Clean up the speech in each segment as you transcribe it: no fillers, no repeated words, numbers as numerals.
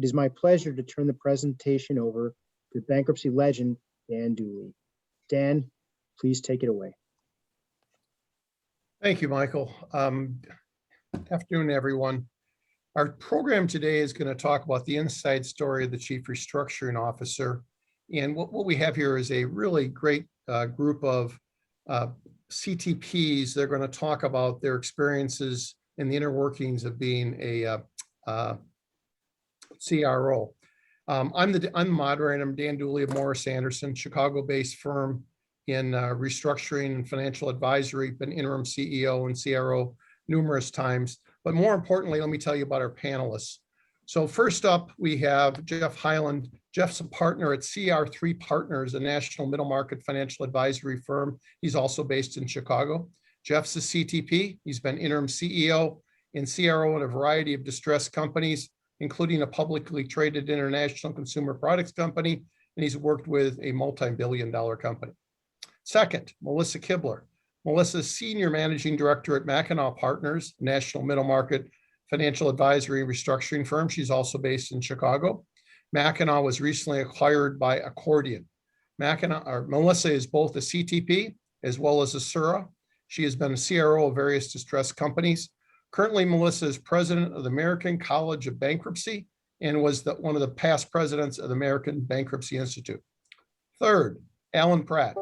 it is my pleasure to turn the presentation over to bankruptcy legend, Dan Dooley. Dan, please take it away. Thank you, Michael. Afternoon, everyone. Our program today is going to talk about the inside story of the Chief Restructuring Officer. And what we have here is a really great group of CTPs. They're going to talk about their experiences in the inner workings of being a CRO. I'm the moderator. I'm Dan Dooley of Morris Anderson, Chicago-based firm in restructuring and financial advisory, been interim CEO and CRO numerous times. But more importantly, let me tell you about our panelists. So first up, we have Jeff Hyland. Jeff's a partner at CR3 Partners, a national middle market financial advisory firm. He's also based in Chicago. Jeff's a CTP. He's been interim CEO and CRO in a variety of distressed companies, including a publicly traded international consumer products company, and he's worked with a multi-billion-dollar company. Second, Melissa Kibler. Melissa's Senior Managing Director at Mackinac Partners, national middle market financial advisory and restructuring firm. She's also based in Chicago. Mackinac was recently acquired by Accordion. Melissa is both a CTP as well as a CRO. She has been a CRO of various distressed companies. Currently, Melissa is president of the American College of Bankruptcy and was one of the past presidents of the American Bankruptcy Institute. Third, Alan Pratt.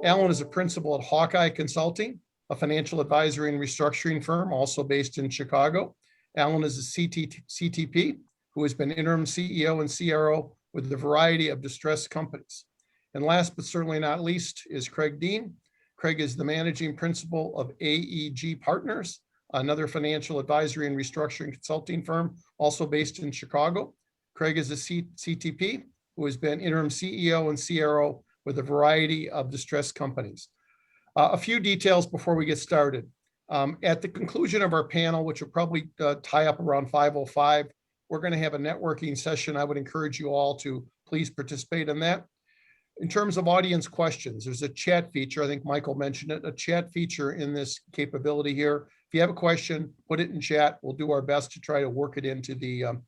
Alan is a principal at Hawkeye Consulting, a financial advisory and restructuring firm also based in Chicago. Alan is a CTP who has been interim CEO and CRO with a variety of distressed companies. And last but certainly not least is Craig Dean. Craig is the managing principal of AEG Partners, another financial advisory and restructuring consulting firm also based in Chicago. Craig is a CTP who has been interim CEO and CRO with a variety of distressed companies. A few details before we get started. At the conclusion of our panel, which will probably tie up around 5:05, we're going to have a networking session. I would encourage you all to please participate in that. In terms of audience questions, there's a chat feature. I think Michael mentioned it, a chat feature in this capability here. If you have a question, put it in chat. We'll do our best to try to work it into the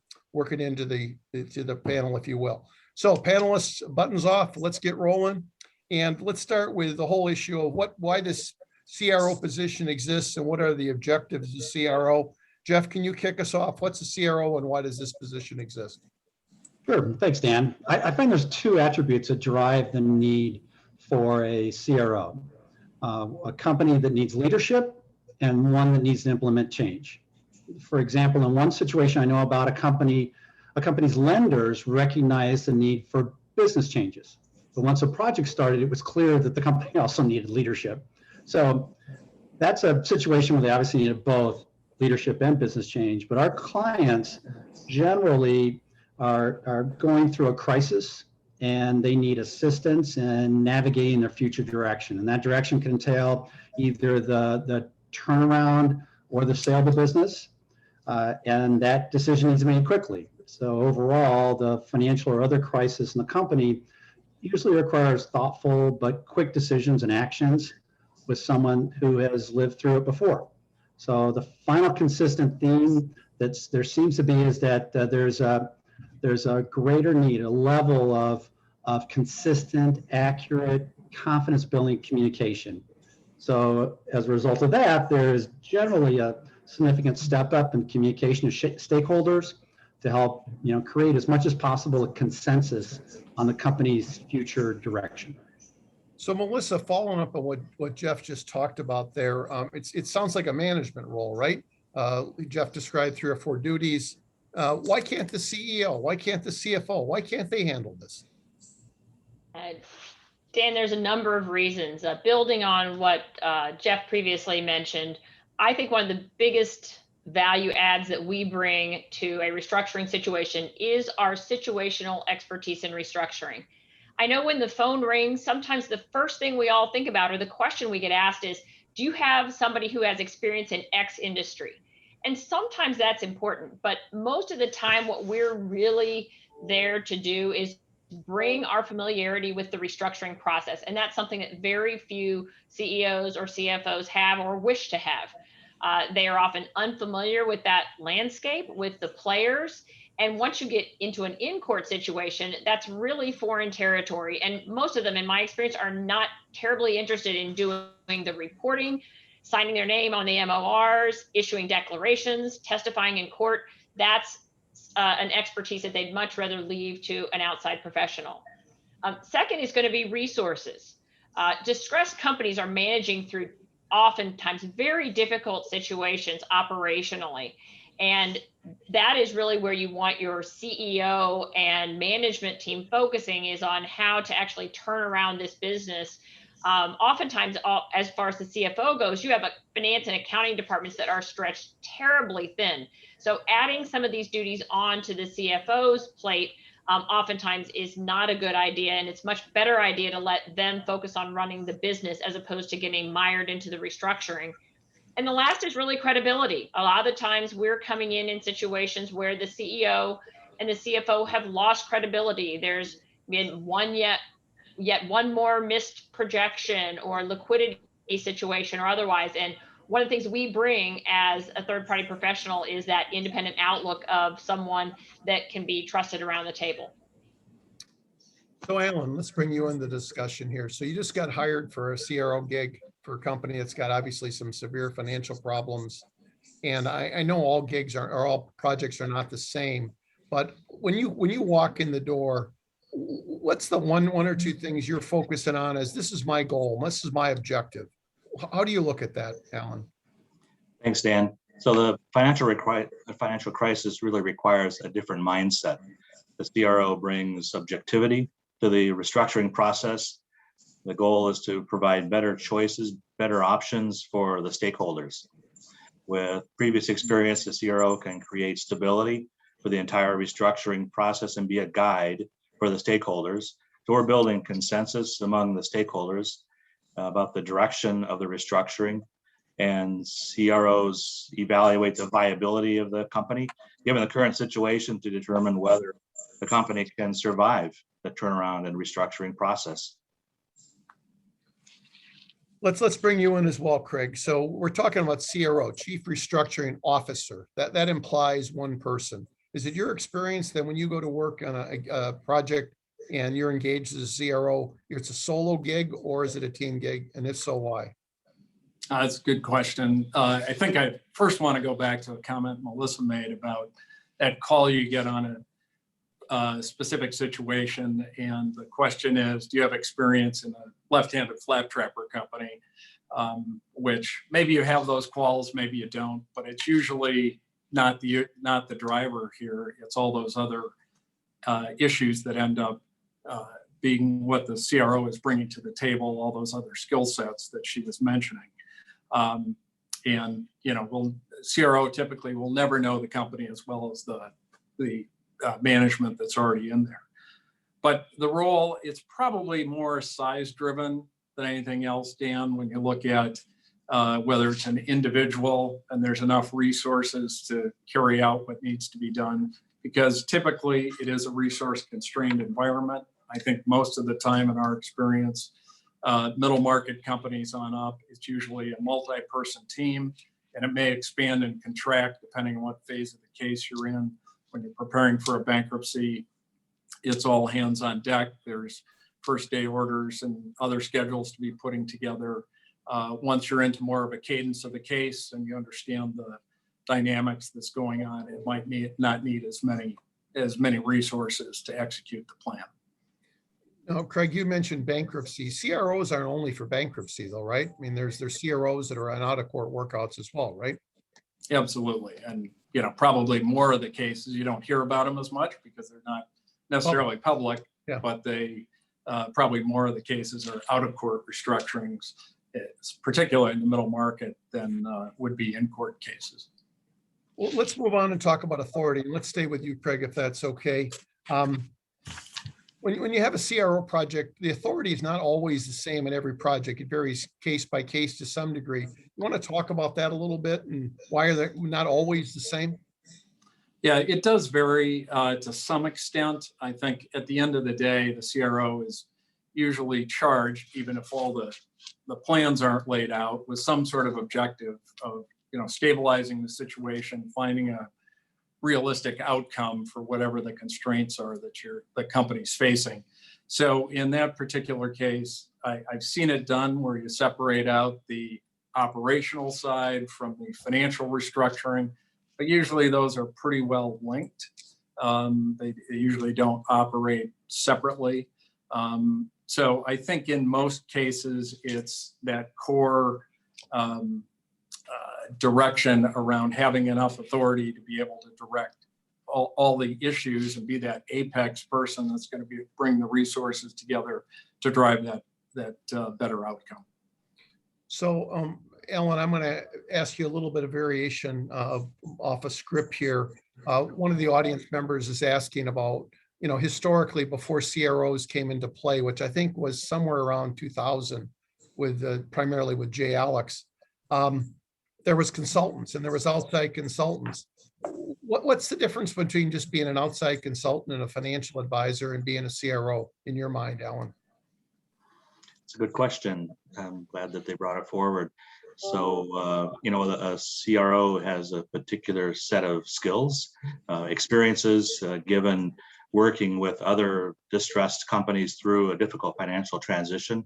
panel, if you will. So panelists, buttons off, let's get rolling. And let's start with the whole issue of why this CRO position exists and what are the objectives of the CRO. Jeff, can you kick us off? What's a CRO and why does this position exist? Sure, thanks, Dan. I find there's two attributes that drive the need for a CRO. A company that needs leadership and one that needs to implement change. For example, in one situation I know about, a company's lenders recognized the need for business changes. But once a project started, it was clear that the company also needed leadership. So that's a situation where they obviously needed both leadership and business change. But our clients generally are going through a crisis and they need assistance in navigating their future direction. And that direction can entail either the turnaround or the sale of the business. And that decision needs to be made quickly. So overall, the financial or other crisis in the company usually requires thoughtful but quick decisions and actions with someone who has lived through it before. So the final consistent theme that there seems to be is that there's a greater need, a level of consistent, accurate, confidence-building communication. So as a result of that, there's generally a significant step up in communication to stakeholders to help create as much as possible a consensus on the company's future direction. So Melissa, following up on what Jeff just talked about there, it sounds like a management role, right? Jeff described 3 or 4 duties. Why can't the CEO? Why can't the CFO? Why can't they handle this? Dan, there's a number of reasons. Building on what Jeff previously mentioned, I think one of the biggest value adds that we bring to a restructuring situation is our situational expertise in restructuring. I know when the phone rings, sometimes the first thing we all think about or the question we get asked is, do you have somebody who has experience in X industry? And sometimes that's important, but most of the time what we're really there to do is bring our familiarity with the restructuring process. And that's something that very few CEOs or CFOs have or wish to have. They are often unfamiliar with that landscape, with the players, And once you get into an in-court situation, that's really foreign territory. And most of them, in my experience, are not terribly interested in doing the reporting, signing their name on the MORs, issuing declarations, testifying in court. That's an expertise that they'd much rather leave to an outside professional. Second is going to be resources. Distressed companies are managing through oftentimes very difficult situations operationally. And that is really where you want your CEO and management team focusing, is on how to actually turn around this business. Oftentimes, as far as the CFO goes, you have a finance and accounting departments that are stretched terribly thin. So adding some of these duties onto the CFO's plate oftentimes is not a good idea. And it's much better idea to let them focus on running the business as opposed to getting mired into the restructuring. And the last is really credibility. A lot of the times we're coming in situations where the CEO and the CFO have lost credibility. There's been yet one more missed projection or liquidity situation or otherwise. And one of the things we bring as a third-party professional is that independent outlook of someone that can be trusted around the table. So Alan, let's bring you into the discussion here. So you just got hired for a CRO gig for a company that's got obviously some severe financial problems. And I know all gigs or all projects are not the same, but when you walk in the door, what's the one or two things you're focusing on as this is my goal, this is my objective? How do you look at that, Alan? Thanks, Dan. So the financial crisis really requires a different mindset. The CRO brings objectivity to the restructuring process. The goal is to provide better choices, better options for the stakeholders. With previous experience, the CRO can create stability for the entire restructuring process and be a guide for the stakeholders. So we're building consensus among the stakeholders about the direction of the restructuring, and CROs evaluate the viability of the company given the current situation to determine whether the company can survive the turnaround and restructuring process. Let's bring you in as well, Craig. So we're talking about CRO, Chief Restructuring Officer. That implies one person. Is it your experience that when you go to work on a project and you're engaged as a CRO, it's a solo gig or is it a team gig? And if so, why? That's a good question. I think I first want to go back to a comment Melissa made about that call you get on a specific situation. And the question is, do you have experience in a left-handed flat trapper company? Which maybe you have those calls, maybe you don't, but it's usually not the driver here. It's all those other issues that end up being what the CRO is bringing to the table, all those other skill sets that she was mentioning. And, you know, CRO typically will never know the company as well as the management that's already in there. But the role, it's probably more size driven than anything else, Dan, when you look at whether it's an individual and there's enough resources to carry out what needs to be done, because typically it is a resource constrained environment. I think most of the time in our experience, middle market companies on up, it's usually a multi-person team, and it may expand and contract depending on what phase of the case you're in. When you're preparing for a bankruptcy, it's all hands on deck. There's first day orders and other schedules to be putting together. Once you're into more of a cadence of the case and you understand the dynamics that's going on, it might not need as many resources to execute the plan. Now, Craig, you mentioned bankruptcy. CROs aren't only for bankruptcy though, right? I mean, there's CROs that are on out-of-court workouts as well, right? Absolutely. And, you know, probably more of the cases, you don't hear about them as much because they're not necessarily public, yeah. But they probably more of the cases are out-of-court restructurings, particularly in the middle market, than would be in-court cases. Well, let's move on and talk about authority. Let's stay with you, Craig, if that's okay. When you have a CRO project, the authority is not always the same in every project. It varies case by case to some degree. You want to talk about that a little bit and why are they not always the same? Yeah, it does vary to some extent. I think at the end of the day, the CRO is usually charged, even if all the plans aren't laid out, with some sort of objective of, you know, stabilizing the situation, finding realistic outcome for whatever the constraints are that the company's facing. So in that particular case, I've seen it done where you separate out the operational side from the financial restructuring, but usually those are pretty well linked. They usually don't operate separately. So I think in most cases, it's that core direction around having enough authority to be able to direct all the issues and be that apex person that's going to bring the resources together to drive that better outcome. So, Ellen, I'm going to ask you a little bit of variation off a script here. One of the audience members is asking about, historically before CROs came into play, which I think was somewhere around 2000 with primarily with J. Alex. There was consultants and there was outside consultants. What's the difference between just being an outside consultant and a financial advisor and being a CRO in your mind, Alan? It's a good question. I'm glad that they brought it forward. So, a CRO has a particular set of skills, experiences given working with other distressed companies through a difficult financial transition,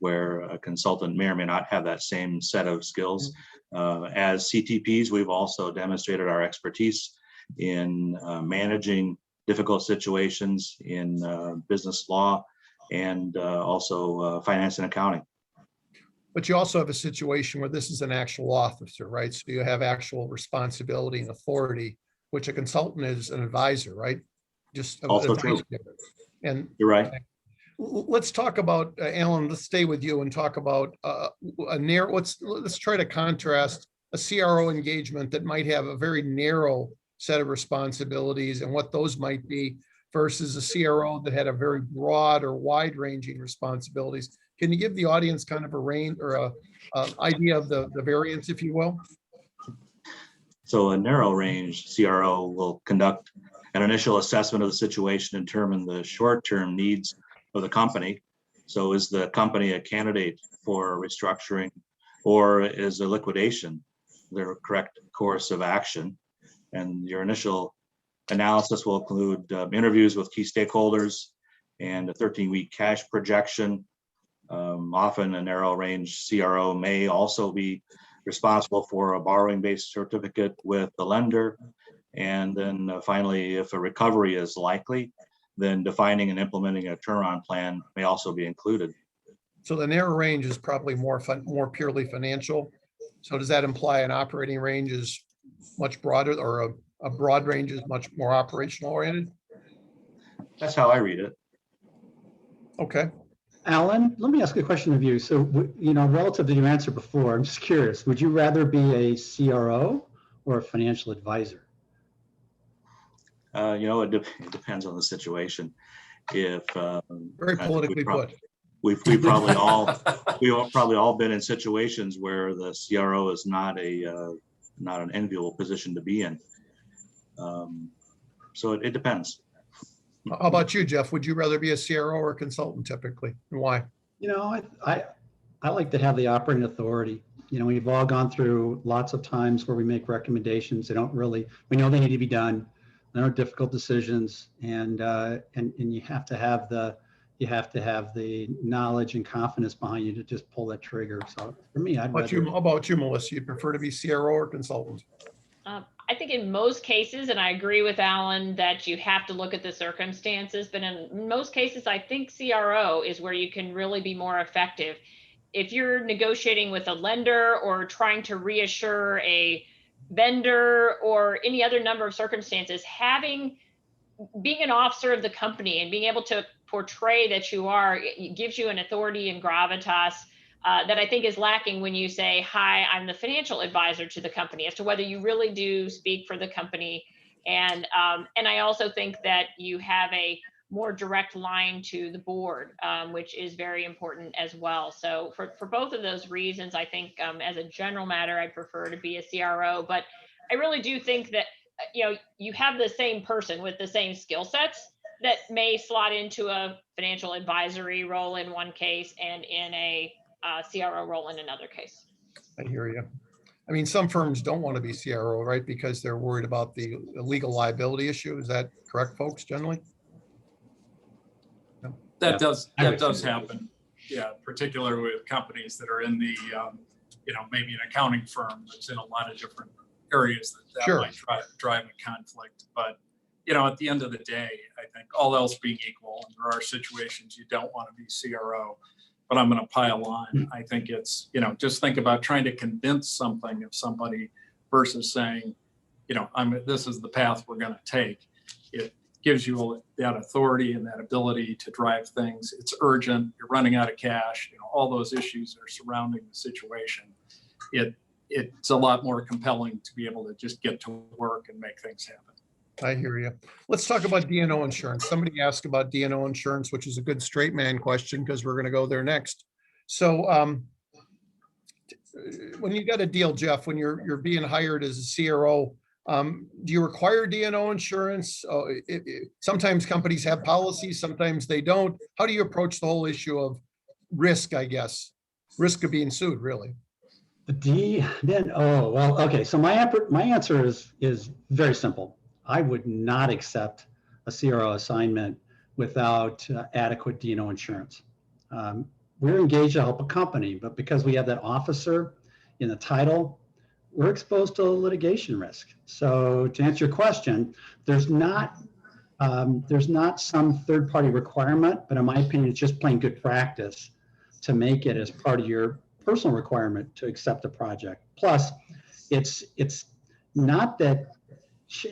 where a consultant may or may not have that same set of skills. As CTPs, we've also demonstrated our expertise in managing difficult situations in business law and also finance and accounting. But you also have a situation where this is an actual officer, right? So you have actual responsibility and authority, which a consultant is an advisor, right? Just Also true. And you're right. Let's talk about Alan. Let's stay with you and talk about let's try to contrast a CRO engagement that might have a very narrow set of responsibilities and what those might be versus a CRO that had a very broad or wide-ranging responsibilities. Can you give the audience kind of a range or a idea of the variance, if you will? So a narrow range CRO will conduct an initial assessment of the situation and determine the short-term needs of the company. So is the company a candidate for restructuring, or is a liquidation the correct course of action? And your initial analysis will include interviews with key stakeholders and a 13-week cash projection. Often a narrow range CRO may also be responsible for a borrowing base certificate with the lender. And then finally, if a recovery is likely, then defining and implementing a turnaround plan may also be included. So the narrow range is probably more purely financial. So does that imply an operating range is much broader, or a broad range is much more operational oriented? That's how I read it. Okay. Alan, let me ask a question of you. So, relative to your answer before, I'm just curious, would you rather be a CRO or a financial advisor? It depends on the situation. If Very politically put. We've probably all been in situations where the CRO is not an enviable position to be in. So it depends. How about you, Jeff? Would you rather be a CRO or a consultant typically, and why? I like to have the operating authority. We've all gone through lots of times where we make recommendations. We know they need to be done. There are difficult decisions, and you have to have the knowledge and confidence behind you to just pull that trigger. So for me, How about you, Melissa? You'd prefer to be CRO or consultant? I think in most cases, and I agree with Alan that you have to look at the circumstances, but in most cases, I think CRO is where you can really be more effective. If you're negotiating with a lender or trying to reassure a vendor or any other number of circumstances, being an officer of the company and being able to portray that you are, it gives you an authority and gravitas that I think is lacking when you say, hi, I'm the financial advisor to the company, as to whether you really do speak for the company. And I also think that you have a more direct line to the board, which is very important as well. So for both of those reasons, I think as a general matter, I prefer to be a CRO, but I really do think that, you have the same person with the same skill sets that may slot into a financial advisory role in one case and in a CRO role in another case. I hear you. I mean, some firms don't want to be CRO, right? Because they're worried about the legal liability issue. Is that correct, folks, generally? That Yeah, I would does agree. happen. Yeah, particularly with companies that are in the, maybe an accounting firm that's in a lot of different areas that Sure. might drive a conflict. But, at the end of the day, I think all else being equal, and there are situations you don't want to be CRO, but I'm going to pile on. I think it's, just think about trying to convince something of somebody versus saying, this is the path we're going to take. It gives you that authority and that ability to drive things. It's urgent. You're running out of cash. All those issues are surrounding the situation. It's a lot more compelling to be able to just get to work and make things happen. I hear you. Let's talk about D&O insurance. Somebody asked about D&O insurance, which is a good straight man question because we're going to go there next. So when you got a deal, Jeff, when you're being hired as a CRO, do you require D&O insurance? Sometimes companies have policies, sometimes they don't. How do you approach the whole issue of risk, I guess? Risk of being sued, really. Well, okay. So my answer is very simple. I would not accept a CRO assignment without adequate D&O insurance. We're engaged to help a company, but because we have that officer in the title, we're exposed to litigation risk. So to answer your question, there's not some third-party requirement, but in my opinion, it's just plain good practice to make it as part of your personal requirement to accept a project. Plus, it's not that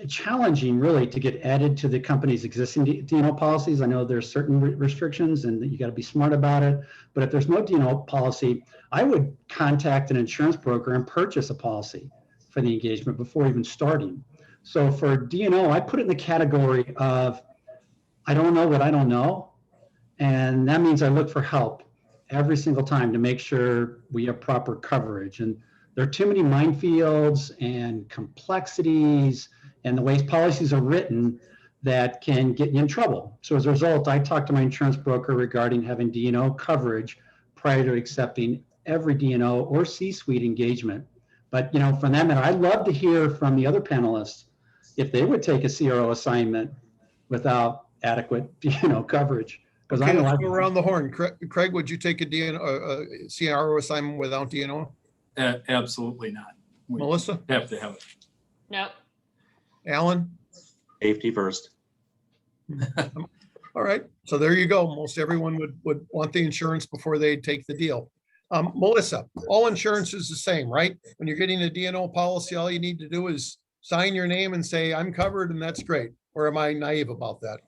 challenging really to get added to the company's existing D&O policies. I know there's certain restrictions and you got to be smart about it, but if there's no D&O policy, I would contact an insurance broker and purchase a policy for the engagement before even starting. So for D&O, I put it in the category of, I don't know what I don't know. And that means I look for help every single time to make sure we have proper coverage. And there are too many minefields and complexities and the ways policies are written that can get you in trouble. So as a result, I talked to my insurance broker regarding having D&O coverage prior to accepting every D&O or C-suite engagement. But from that matter, I'd love to hear from the other panelists if they would take a CRO assignment without adequate D&O coverage. Okay, let's go around the horn. Craig, would you take a CRO assignment without D&O? Absolutely not. We Melissa? have to have it. No. Alan? Safety first. All right, so there you go. Most everyone would want the insurance before they take the deal. Melissa, all insurance is the same, right? When you're getting a D&O policy, all you need to do is sign your name and say, I'm covered, and that's great. Or am I naive about that?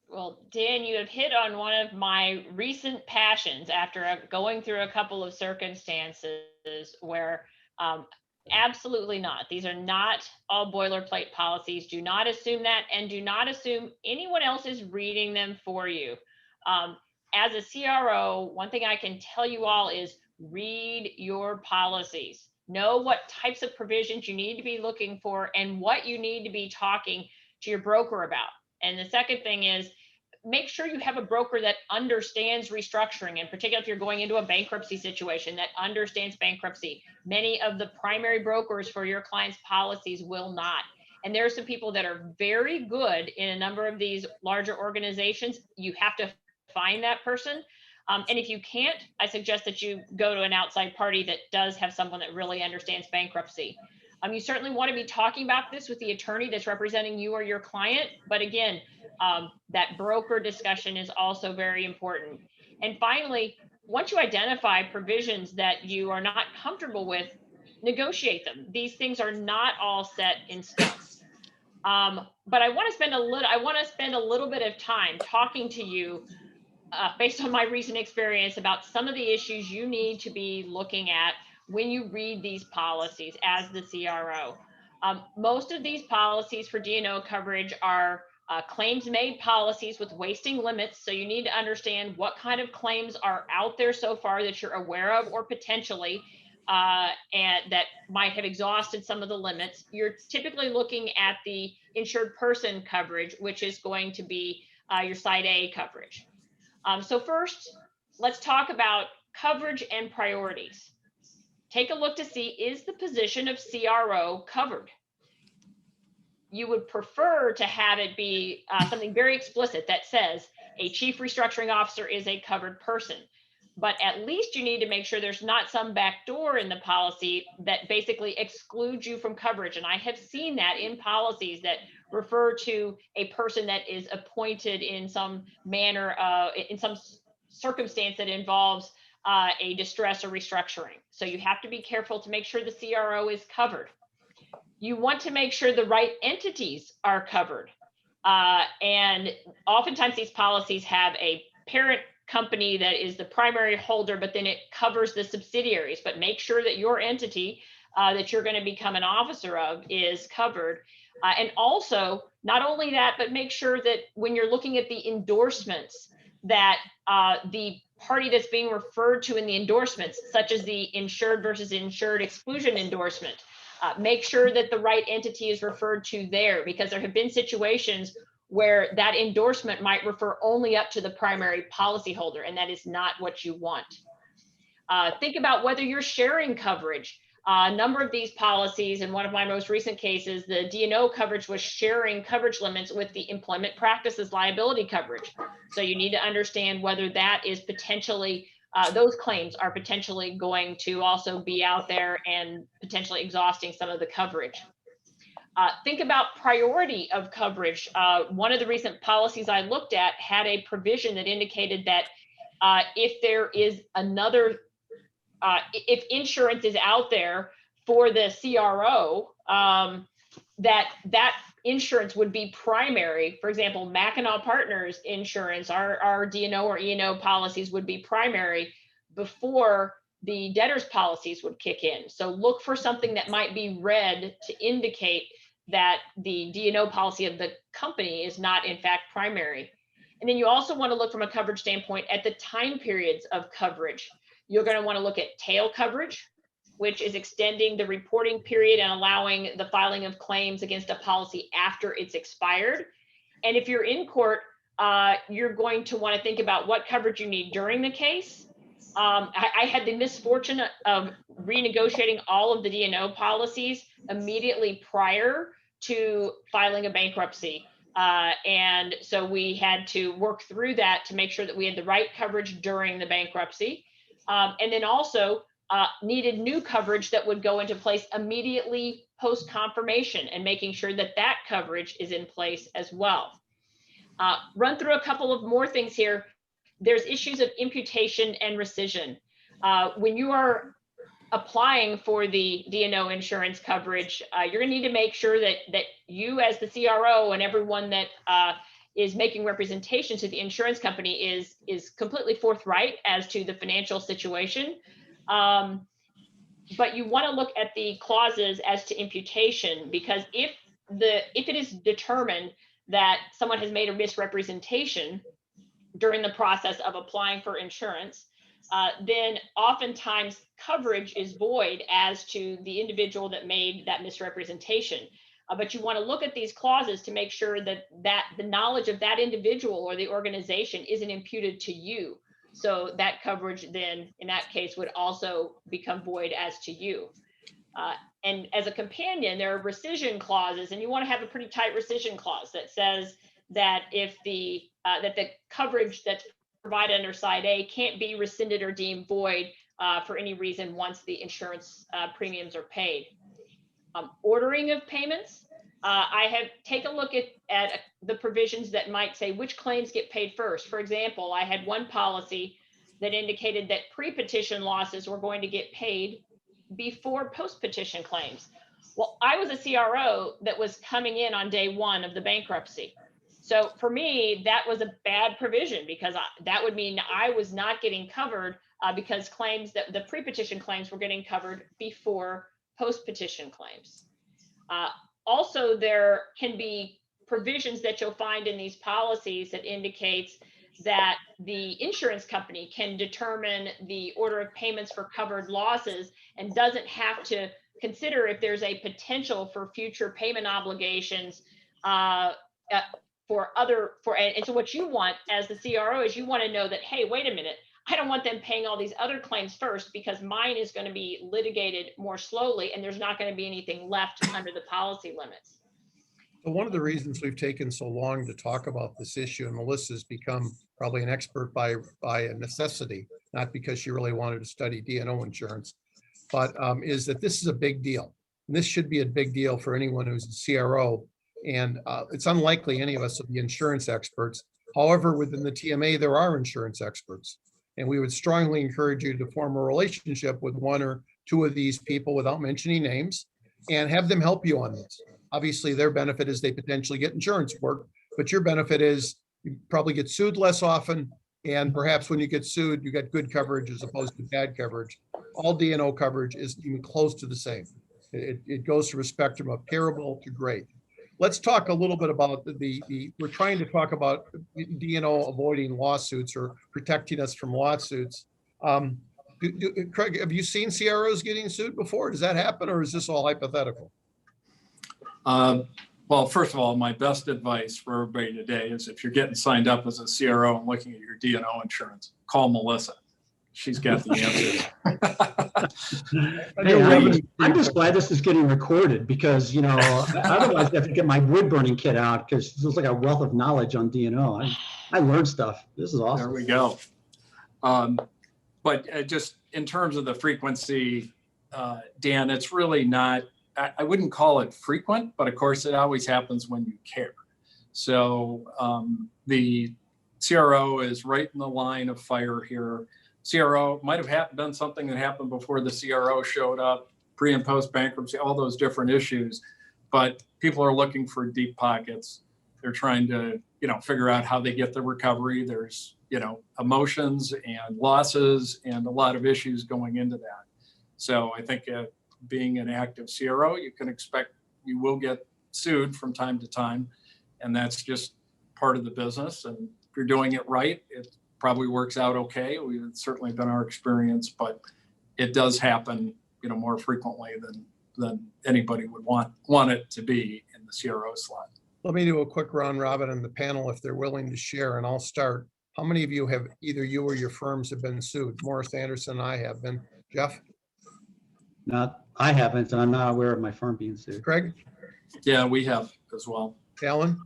Well, Dan, you have hit on one of my recent passions after going through a couple of circumstances where absolutely not. These are not all boilerplate policies. Do not assume that, and do not assume anyone else is reading them for you. As a CRO, one thing I can tell you all is read your policies. Know what types of provisions you need to be looking for and what you need to be talking to your broker about. And the second thing is, make sure you have a broker that understands restructuring, in particular if you're going into a bankruptcy situation that understands bankruptcy. Many of the primary brokers for your clients' policies will not. And there are some people that are very good in a number of these larger organizations. You have to find that person. And if you can't, I suggest that you go to an outside party that does have someone that really understands bankruptcy. You certainly want to be talking about this with the attorney that's representing you or your client. But again, that broker discussion is also very important. And finally, once you identify provisions that you are not comfortable with, negotiate them. These things are not all set in stone. But I want to spend a little bit of time talking to you based on my recent experience about some of the issues you need to be looking at when you read these policies as the CRO. Most of these policies for D&O coverage are claims made policies with wasting limits. So you need to understand what kind of claims are out there so far that you're aware of or potentially and that might have exhausted some of the limits. You're typically looking at the insured person coverage, which is going to be your Side A coverage. So first, let's talk about coverage and priorities. take a look to see, is the position of CRO covered? You would prefer to have it be something very explicit that says a chief restructuring officer is a covered person. But at least you need to make sure there's not some back door in the policy that basically excludes you from coverage. And I have seen that in policies that refer to a person that is appointed in some manner, in some circumstance that involves a distress or restructuring. So you have to be careful to make sure the CRO is covered. You want to make sure the right entities are covered. And oftentimes these policies have a parent company that is the primary holder, but then it covers the subsidiaries. But make sure that your entity that you're going to become an officer of is covered. And also, not only that, but make sure that when you're looking at the endorsements, that the party that's being referred to in the endorsements, such as the insured versus insured exclusion endorsement, make sure that the right entity is referred to there, because there have been situations where that endorsement might refer only up to the primary policyholder, and that is not what you want. Think about whether you're sharing coverage. A number of these policies, in one of my most recent cases, the D&O coverage was sharing coverage limits with the employment practices liability coverage. So you need to understand whether that is potentially, those claims are potentially going to also be out there and potentially exhausting some of the coverage. Think about priority of coverage. One of the recent policies I looked at had a provision that indicated that if there is another, if insurance is out there for the CRO, that insurance would be primary. For example, Mackinac Partners insurance, our D&O or E&O policies would be primary before the debtor's policies would kick in. So look for something that might be read to indicate that the D&O policy of the company is not in fact primary. And then you also want to look from a coverage standpoint at the time periods of coverage. You're going to want to look at tail coverage, which is extending the reporting period and allowing the filing of claims against a policy after it's expired. And if you're in court, you're going to want to think about what coverage you need during the case. I had the misfortune of renegotiating all of the D&O policies immediately prior to filing a bankruptcy. And so we had to work through that to make sure that we had the right coverage during the bankruptcy. And then also needed new coverage that would go into place immediately post confirmation, and making sure that that coverage is in place as well. Run through a couple of more things here. There's issues of imputation and rescission. When you are applying for the D&O insurance coverage, you're going to need to make sure that you as the CRO and everyone that is making representation to the insurance company is completely forthright as to the financial situation. But you want to look at the clauses as to imputation, because if it is determined that someone has made a misrepresentation during the process of applying for insurance, then oftentimes coverage is void as to the individual that made that misrepresentation. But you want to look at these clauses to make sure that the knowledge of that individual or the organization isn't imputed to you. So that coverage then, in that case, would also become void as to you. And as a companion, there are rescission clauses, and you want to have a pretty tight rescission clause that says that if the coverage that's provided under side A can't be rescinded or deemed void for any reason once the insurance premiums are paid. Ordering of payments. I have taken a look at the provisions that might say which claims get paid first. For example, I had one policy that indicated that pre-petition losses were going to get paid before post-petition claims. Well, I was a CRO that was coming in on day one of the bankruptcy. So for me, that was a bad provision, because that would mean I was not getting covered because claims that the pre-petition claims were getting covered before post-petition claims. Also, there can be provisions that you'll find in these policies that indicates that the insurance company can determine the order of payments for covered losses and doesn't have to consider if there's a potential for future payment obligations and so what you want as the CRO is you want to know that, hey, wait a minute, I don't want them paying all these other claims first because mine is going to be litigated more slowly and there's not going to be anything left under the policy limits. So one of the reasons we've taken so long to talk about this issue, and Melissa's become probably an expert by a necessity, not because she really wanted to study D&O insurance, but is that this is a big deal. And this should be a big deal for anyone who's a CRO. And it's unlikely any of us will be insurance experts. However, within the TMA, there are insurance experts. And we would strongly encourage you to form a relationship with one or two of these people without mentioning names and have them help you on this. Obviously, their benefit is they potentially get insurance work, but your benefit is you probably get sued less often. And perhaps when you get sued, you get good coverage as opposed to bad coverage. All D&O coverage is even close to the same. It goes through a spectrum of terrible to great. Let's talk a little bit about we're trying to talk about D&O avoiding lawsuits or protecting us from lawsuits. Craig, have you seen CROs getting sued before? Does that happen, or is this all hypothetical? Well, first of all, my best advice for everybody today is if you're getting signed up as a CRO and looking at your D&O insurance, call Melissa. She's got the answers. Hey, I'm just glad this is getting recorded because, you know, otherwise I have to get my wood burning kit out because there's like a wealth of knowledge on D&O. I learned stuff. This is awesome. There we go. But just in terms of the frequency, Dan, it's really not, I wouldn't call it frequent, but of course it always happens when you care. So the CRO is right in the line of fire here. CRO might have done something that happened before the CRO showed up, pre and post bankruptcy, all those different issues, but people are looking for deep pockets. They're trying to, you know, figure out how they get the recovery. There's, you know, emotions and losses and a lot of issues going into that. So I think being an active CRO, you can expect you will get sued from time to time, and that's just part of the business. And if you're doing it right, it probably works out okay. It's certainly been our experience, but it does happen, you know, more frequently than anybody would want it to be in the CRO slot. Let me do a quick round robin on the panel if they're willing to share, and I'll start. How many of you have, either you or your firms have been sued? Morris Anderson and I have been. Jeff? I haven't, and I'm not aware of my firm being sued. Craig? Yeah, we have as well. Alan?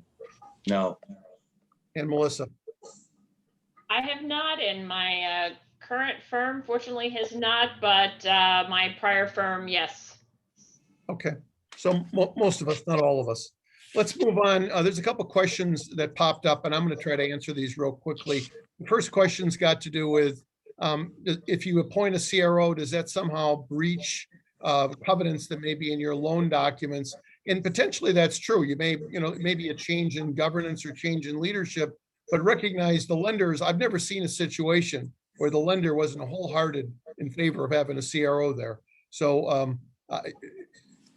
No. And Melissa? I have not, and my current firm fortunately has not, but my prior firm, yes. Okay, so most of us, not all of us. Let's move on. There's a couple questions that popped up, and I'm going to try to answer these real quickly. The first question's got to do with if you appoint a CRO, does that somehow breach covenants that may be in your loan documents? And potentially that's true. You may, you know, maybe a change in governance or change in leadership, but recognize the lenders. I've never seen a situation where the lender wasn't wholehearted in favor of having a CRO there. So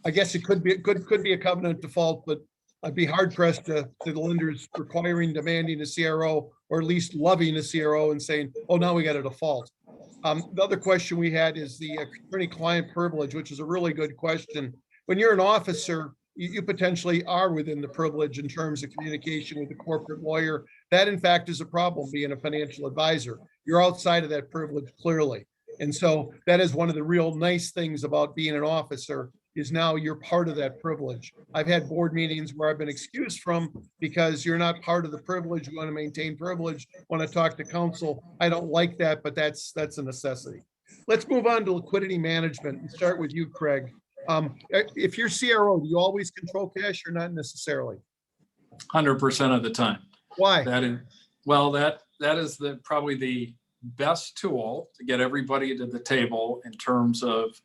I guess it could be a covenant default, but I'd be hard pressed to the lenders requiring, demanding a CRO, or at least loving a CRO and saying, oh, now we got a default. The other question we had is the attorney-client privilege, which is a really good question. When you're an officer, you potentially are within the privilege in terms of communication with the corporate lawyer. That, in fact, is a problem being a financial advisor. You're outside of that privilege clearly. And so that is one of the real nice things about being an officer, is now you're part of that privilege. I've had board meetings where I've been excused from because you're not part of the privilege. You want to maintain privilege, want to talk to counsel. I don't like that, but that's a necessity. Let's move on to liquidity management and start with you, Craig. If you're CRO, do you always control cash or not necessarily? 100% of the time. Why? That is probably the best tool to get everybody to the table in terms of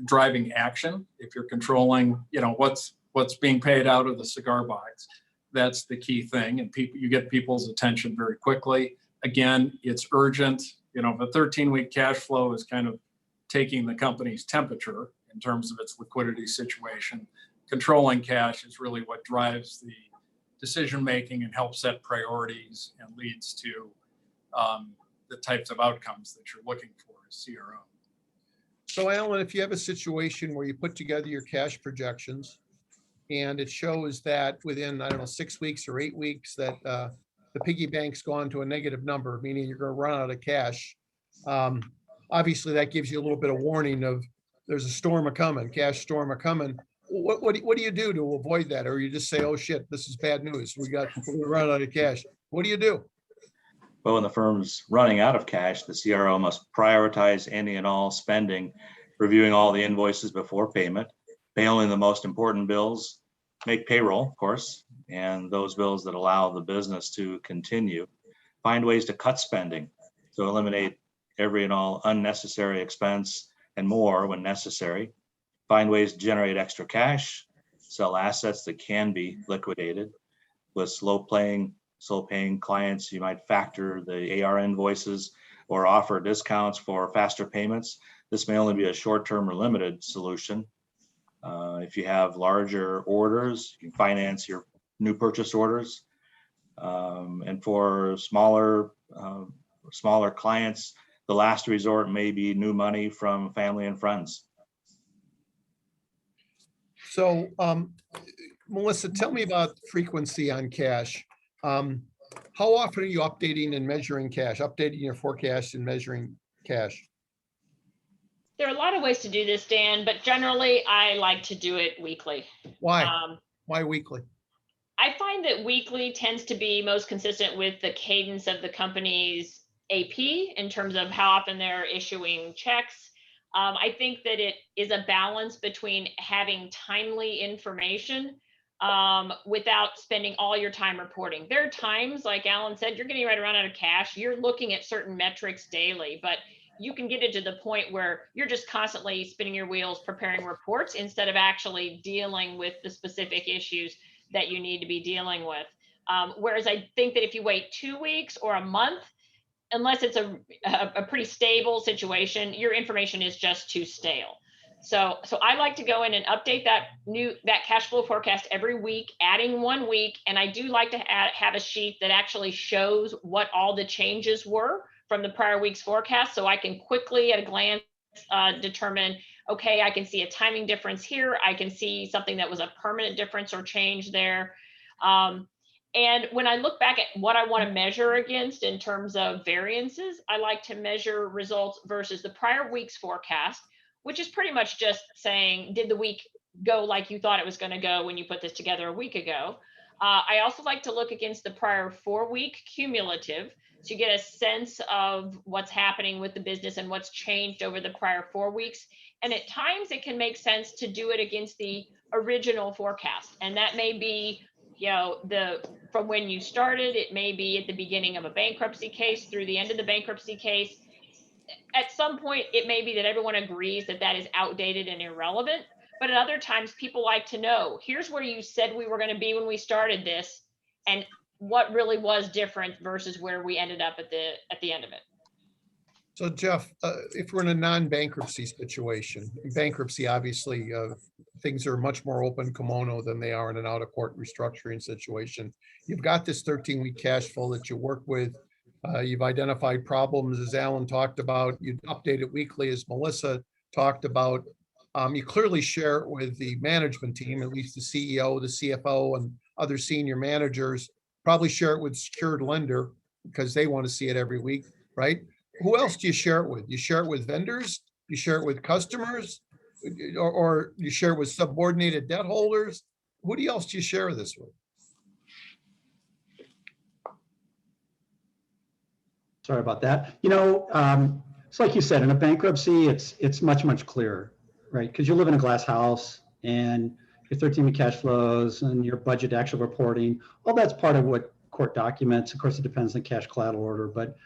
driving action. If you're controlling, you know, what's being paid out of the cigar box, that's the key thing. And you get people's attention very quickly. Again, it's urgent. You know, the 13-week cash flow is kind of taking the company's temperature in terms of its liquidity situation. Controlling cash is really what drives the decision-making and helps set priorities and leads to the types of outcomes that you're looking for as CRO. So Alan, if you have a situation where you put together your cash projections and it shows that within, I don't know, 6 weeks or 8 weeks that the piggy bank's gone to a negative number, meaning you're going to run out of cash. Obviously, that gives you a little bit of warning of there's a storm a coming, cash storm a coming. What do you do to avoid that? Or you just say, oh shit, this is bad news. We're running out of cash. What do you do? But when the firm's running out of cash, the CRO must prioritize any and all spending, reviewing all the invoices before payment, pay only the most important bills, make payroll, of course, and those bills that allow the business to continue, find ways to cut spending, to eliminate every and all unnecessary expense and more when necessary, find ways to generate extra cash, sell assets that can be liquidated. With slow paying clients, you might factor the AR invoices or offer discounts for faster payments. This may only be a short-term or limited solution. If you have larger orders, you can finance your new purchase orders. And for smaller clients, the last resort may be new money from family and friends. So, Melissa, tell me about frequency on cash. How often are you updating and measuring cash, updating your forecast and measuring cash? There are a lot of ways to do this, Dan, but generally I like to do it weekly. Why? Why weekly? I find that weekly tends to be most consistent with the cadence of the company's AP in terms of how often they're issuing checks. I think that it is a balance between having timely information without spending all your time reporting. There are times, like Alan said, you're getting right around out of cash. You're looking at certain metrics daily, but you can get it to the point where you're just constantly spinning your wheels, preparing reports instead of actually dealing with the specific issues that you need to be dealing with. Whereas I think that if you wait 2 weeks or a month, unless it's a pretty stable situation, your information is just too stale. So I like to go in and update that cash flow forecast every week, adding 1 week. And I do like to have a sheet that actually shows what all the changes were from the prior week's forecast. So I can quickly at a glance determine, okay, I can see a timing difference here. I can see something that was a permanent difference or change there. And when I look back at what I want to measure against in terms of variances, I like to measure results versus the prior week's forecast, which is pretty much just saying, did the week go like you thought it was going to go when you put this together a week ago? I also like to look against the prior 4-week cumulative to get a sense of what's happening with the business and what's changed over the prior 4 weeks. And at times it can make sense to do it against the original forecast. And that may be, from when you started, it may be at the beginning of a bankruptcy case through the end of the bankruptcy case. At some point, it may be that everyone agrees that that is outdated and irrelevant. But at other times, people like to know, here's where you said we were going to be when we started this, and what really was different versus where we ended up at the end of it. So Jeff, if we're in a non-bankruptcy situation, in bankruptcy, obviously, things are much more open kimono than they are in an out-of-court restructuring situation. You've got this 13-week cash flow that you work with. You've identified problems, as Alan talked about. You update it weekly, as Melissa talked about. You clearly share it with the management team, at least the CEO, the CFO, and other senior managers. Probably share it with secured lender because they want to see it every week, right? Who else do you share it with? You share it with vendors? You share it with customers? Or you share it with subordinated debt holders? Who else do you share this with? Sorry about that. It's like you said, in a bankruptcy, it's much clearer, right? Because you live in a glass house and your 13-week cash flows and your budget actual reporting, all that's part of what court documents. Of course, it depends on cash collateral order, but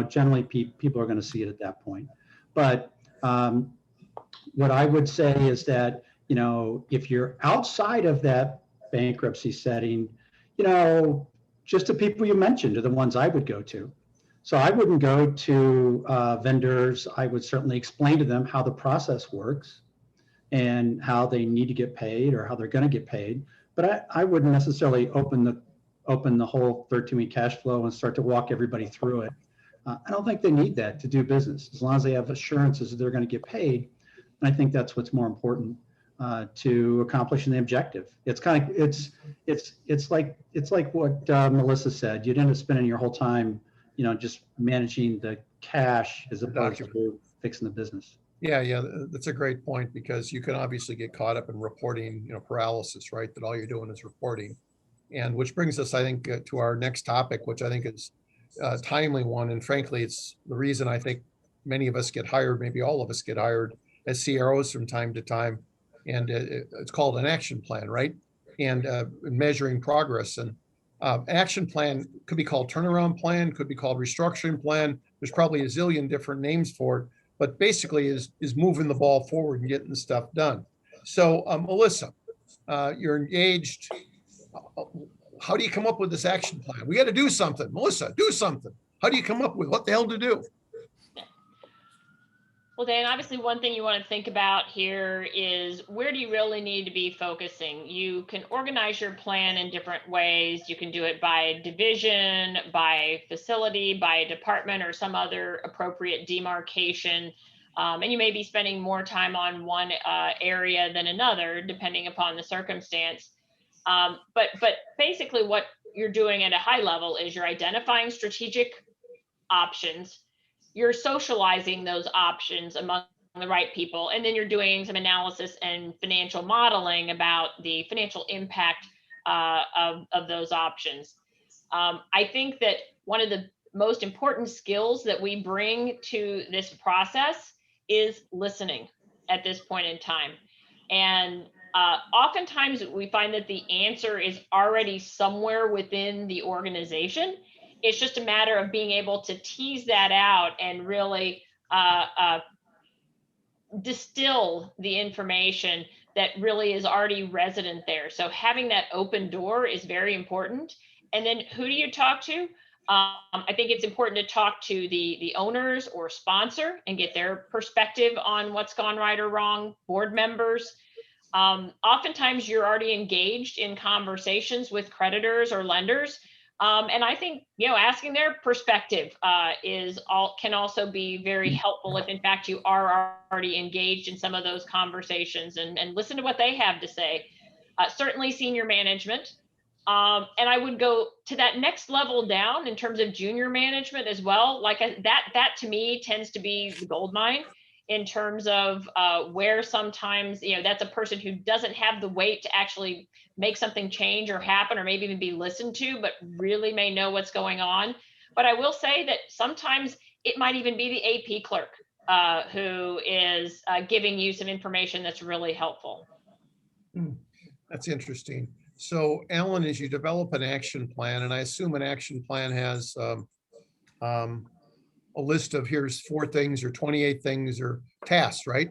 generally people are going to see it at that point. But what I would say is that, if you're outside of that bankruptcy setting, just the people you mentioned are the ones I would go to. So I wouldn't go to vendors. I would certainly explain to them how the process works and how they need to get paid or how they're going to get paid. But I wouldn't necessarily open the whole 13-week cash flow and start to walk everybody through it. I don't think they need that to do business, as long as they have assurances that they're going to get paid. And I think that's what's more important. to accomplishing the objective. It's kind of it's like what Melissa said. You'd end up spending your whole time, just managing the cash as opposed to fixing the business. Yeah, that's a great point, because you can obviously get caught up in reporting, paralysis, right? That all you're doing is reporting. And which brings us, I think, to our next topic, which I think is a timely one. And frankly, it's the reason I think many of us get hired, maybe all of us get hired as CROs from time to time. And it's called an action plan, right? And measuring progress. And action plan could be called turnaround plan, could be called restructuring plan. There's probably a zillion different names for it, but basically is moving the ball forward and getting the stuff done. So Melissa, you're engaged. How do you come up with this action plan? We got to do something. Melissa, do something. How do you come up with what the hell to do? Well, Dan, obviously one thing you want to think about here is, where do you really need to be focusing? You can organize your plan in different ways. You can do it by division, by facility, by department, or some other appropriate demarcation. And you may be spending more time on one area than another, depending upon the circumstance. But basically what you're doing at a high level is you're identifying strategic options, you're socializing those options among the right people, and then you're doing some analysis and financial modeling about the financial impact of those options. I think that one of the most important skills that we bring to this process is listening at this point in time. And oftentimes we find that the answer is already somewhere within the organization. It's just a matter of being able to tease that out and really distill the information that really is already resident there. So having that open door is very important. And then who do you talk to? I think it's important to talk to the owners or sponsor and get their perspective on what's gone right or wrong, board members. Oftentimes you're already engaged in conversations with creditors or lenders. And I think, asking their perspective can also be very helpful if in fact you are already engaged in some of those conversations, and listen to what they have to say. Certainly senior management. And I would go to that next level down in terms of junior management as well. Like that to me tends to be the gold mine in terms of where sometimes, that's a person who doesn't have the weight to actually make something change or happen, or maybe even be listened to, but really may know what's going on. But I will say that sometimes it might even be the AP clerk who is giving you some information that's really helpful. That's interesting. So Alan, as you develop an action plan, and I assume an action plan has a list of here's 4 things or 28 things or tasks, right?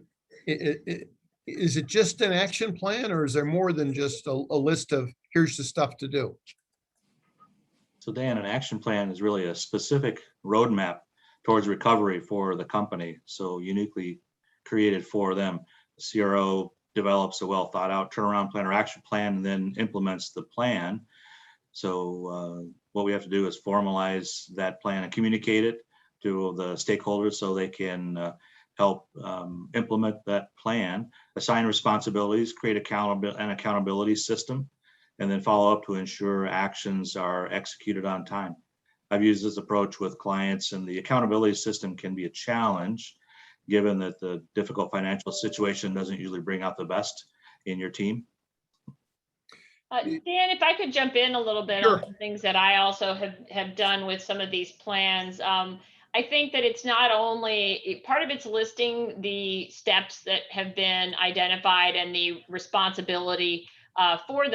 Is it just an action plan, or is there more than just a list of here's the stuff to do? So Dan, an action plan is really a specific roadmap towards recovery for the company. So uniquely created for them. The CRO develops a well thought out turnaround plan or action plan, and then implements the plan. So what we have to do is formalize that plan and communicate it to the stakeholders so they can help implement that plan, assign responsibilities, create an accountability system, and then follow up to ensure actions are executed on time. I've used this approach with clients, and the accountability system can be a challenge given that the difficult financial situation doesn't usually bring out the best in your team. Dan, if I could jump in a little bit Sure. on some things that I also have done with some of these plans. I think that it's not only part of it's listing the steps that have been identified and the responsibility for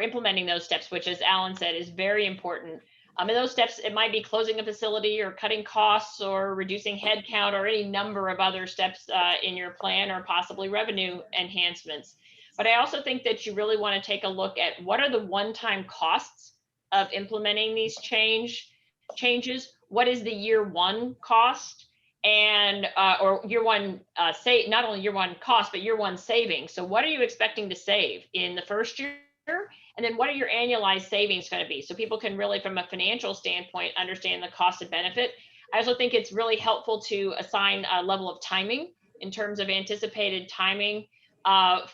implementing those steps, which, as Alan said, is very important. And those steps, it might be closing a facility or cutting costs or reducing headcount or any number of other steps in your plan, or possibly revenue enhancements. But I also think that you really want to take a look at what are the one-time costs of implementing these changes. What is the year one cost, and or year one not only year one cost, but year one savings. So what are you expecting to save in the first year? And then what are your annualized savings going to be? So people can really, from a financial standpoint, understand the cost and benefit. I also think it's really helpful to assign a level of timing in terms of anticipated timing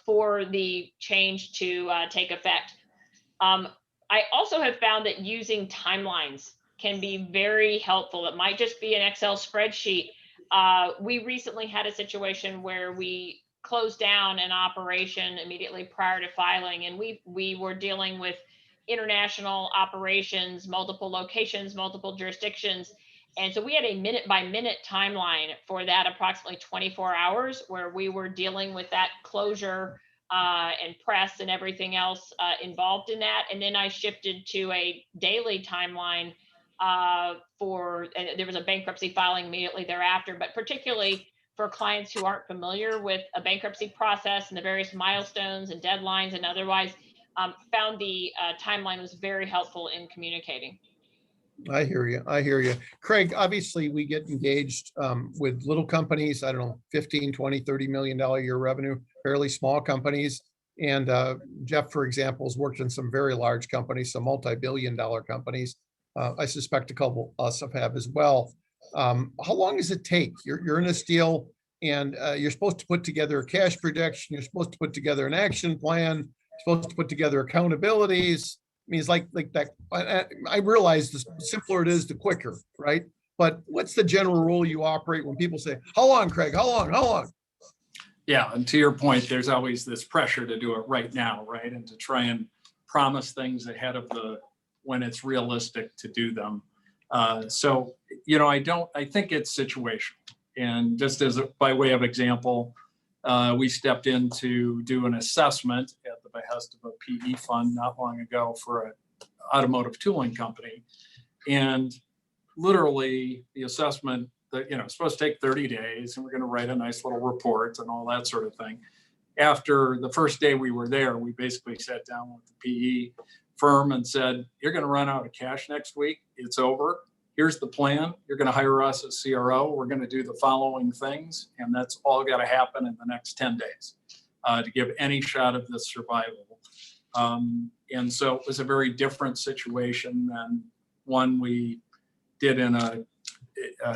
for the change to take effect. I also have found that using timelines can be very helpful. It might just be an Excel spreadsheet. We recently had a situation where we closed down an operation immediately prior to filing, and we were dealing with international operations, multiple locations, multiple jurisdictions. And so we had a minute by minute timeline for that, approximately 24 hours, where we were dealing with that closure and press and everything else involved in that. And then I shifted to a daily timeline and there was a bankruptcy filing immediately thereafter, but particularly for clients who aren't familiar with a bankruptcy process and the various milestones and deadlines and otherwise, found the timeline was very helpful in communicating. I hear you. I hear you. Craig, obviously we get engaged with little companies, I don't know, 15, 20, $30 million a year revenue, fairly small companies. And Jeff, for example, has worked in some very large companies, some multi-billion-dollar companies. I suspect a couple of us have as well. How long does it take? You're in this deal and you're supposed to put together a cash projection. You're supposed to put together an action plan, supposed to put together accountabilities. I mean, it's like that. I realize the simpler it is, the quicker, right? But what's the general rule you operate when people say, how long, Craig? How long? How long? Yeah, and to your point, there's always this pressure to do it right now, right? And to try and promise things ahead of when it's realistic to do them. So, I think it's situational. And just by way of example, we stepped in to do an assessment at the behest of a PE fund not long ago for an automotive tooling company. And literally the assessment that, it's supposed to take 30 days and we're going to write a nice little report and all that sort of thing. After the first day we were there, we basically sat down with the PE firm and said, you're going to run out of cash next week. It's over. Here's the plan. You're going to hire us as CRO. We're going to do the following things. And that's all got to happen in the next 10 days to give any shot of this survival. And so it was a very different situation than one we did in a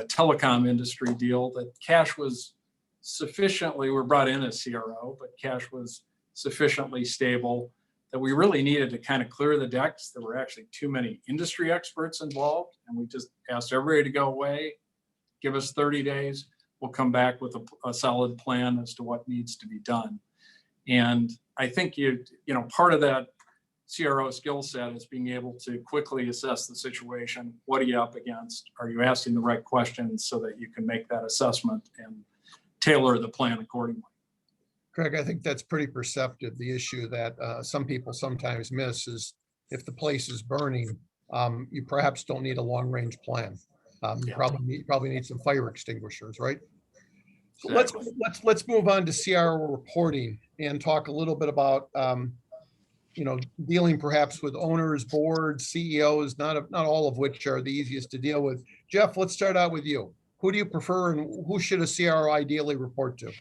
telecom industry deal. That cash was sufficiently, we're brought in as CRO, but cash was sufficiently stable that we really needed to kind of clear the decks. There were actually too many industry experts involved, and we just asked everybody to go away, give us 30 days. We'll come back with a solid plan as to what needs to be done. And I think part of that CRO skill set is being able to quickly assess the situation. What are you up against? Are you asking the right questions so that you can make that assessment and tailor the plan accordingly? Craig, I think that's pretty perceptive. The issue that some people sometimes miss is if the place is burning, you perhaps don't need a long-range plan. You probably need some fire extinguishers, right? So Exactly. let's move on to CRO reporting and talk a little bit about dealing perhaps with owners, boards, CEOs, not all of which are the easiest to deal with. Jeff, let's start out with you. Who do you prefer and who should a CRO ideally report to?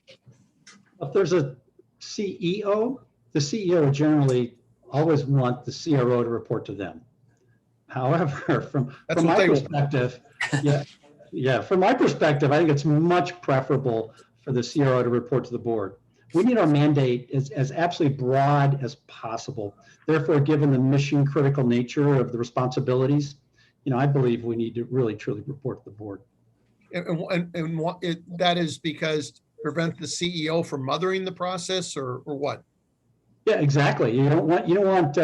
If there's a CEO, the CEO generally always want the CRO to report to them. However, from my perspective, from my perspective, I think it's much preferable for the CRO to report to the board. We need our mandate as absolutely broad as possible. Therefore, given the mission critical nature of the responsibilities, I believe we need to really truly report to the board. And that is because prevent the CEO from mothering the process or what? Yeah, exactly. You don't want,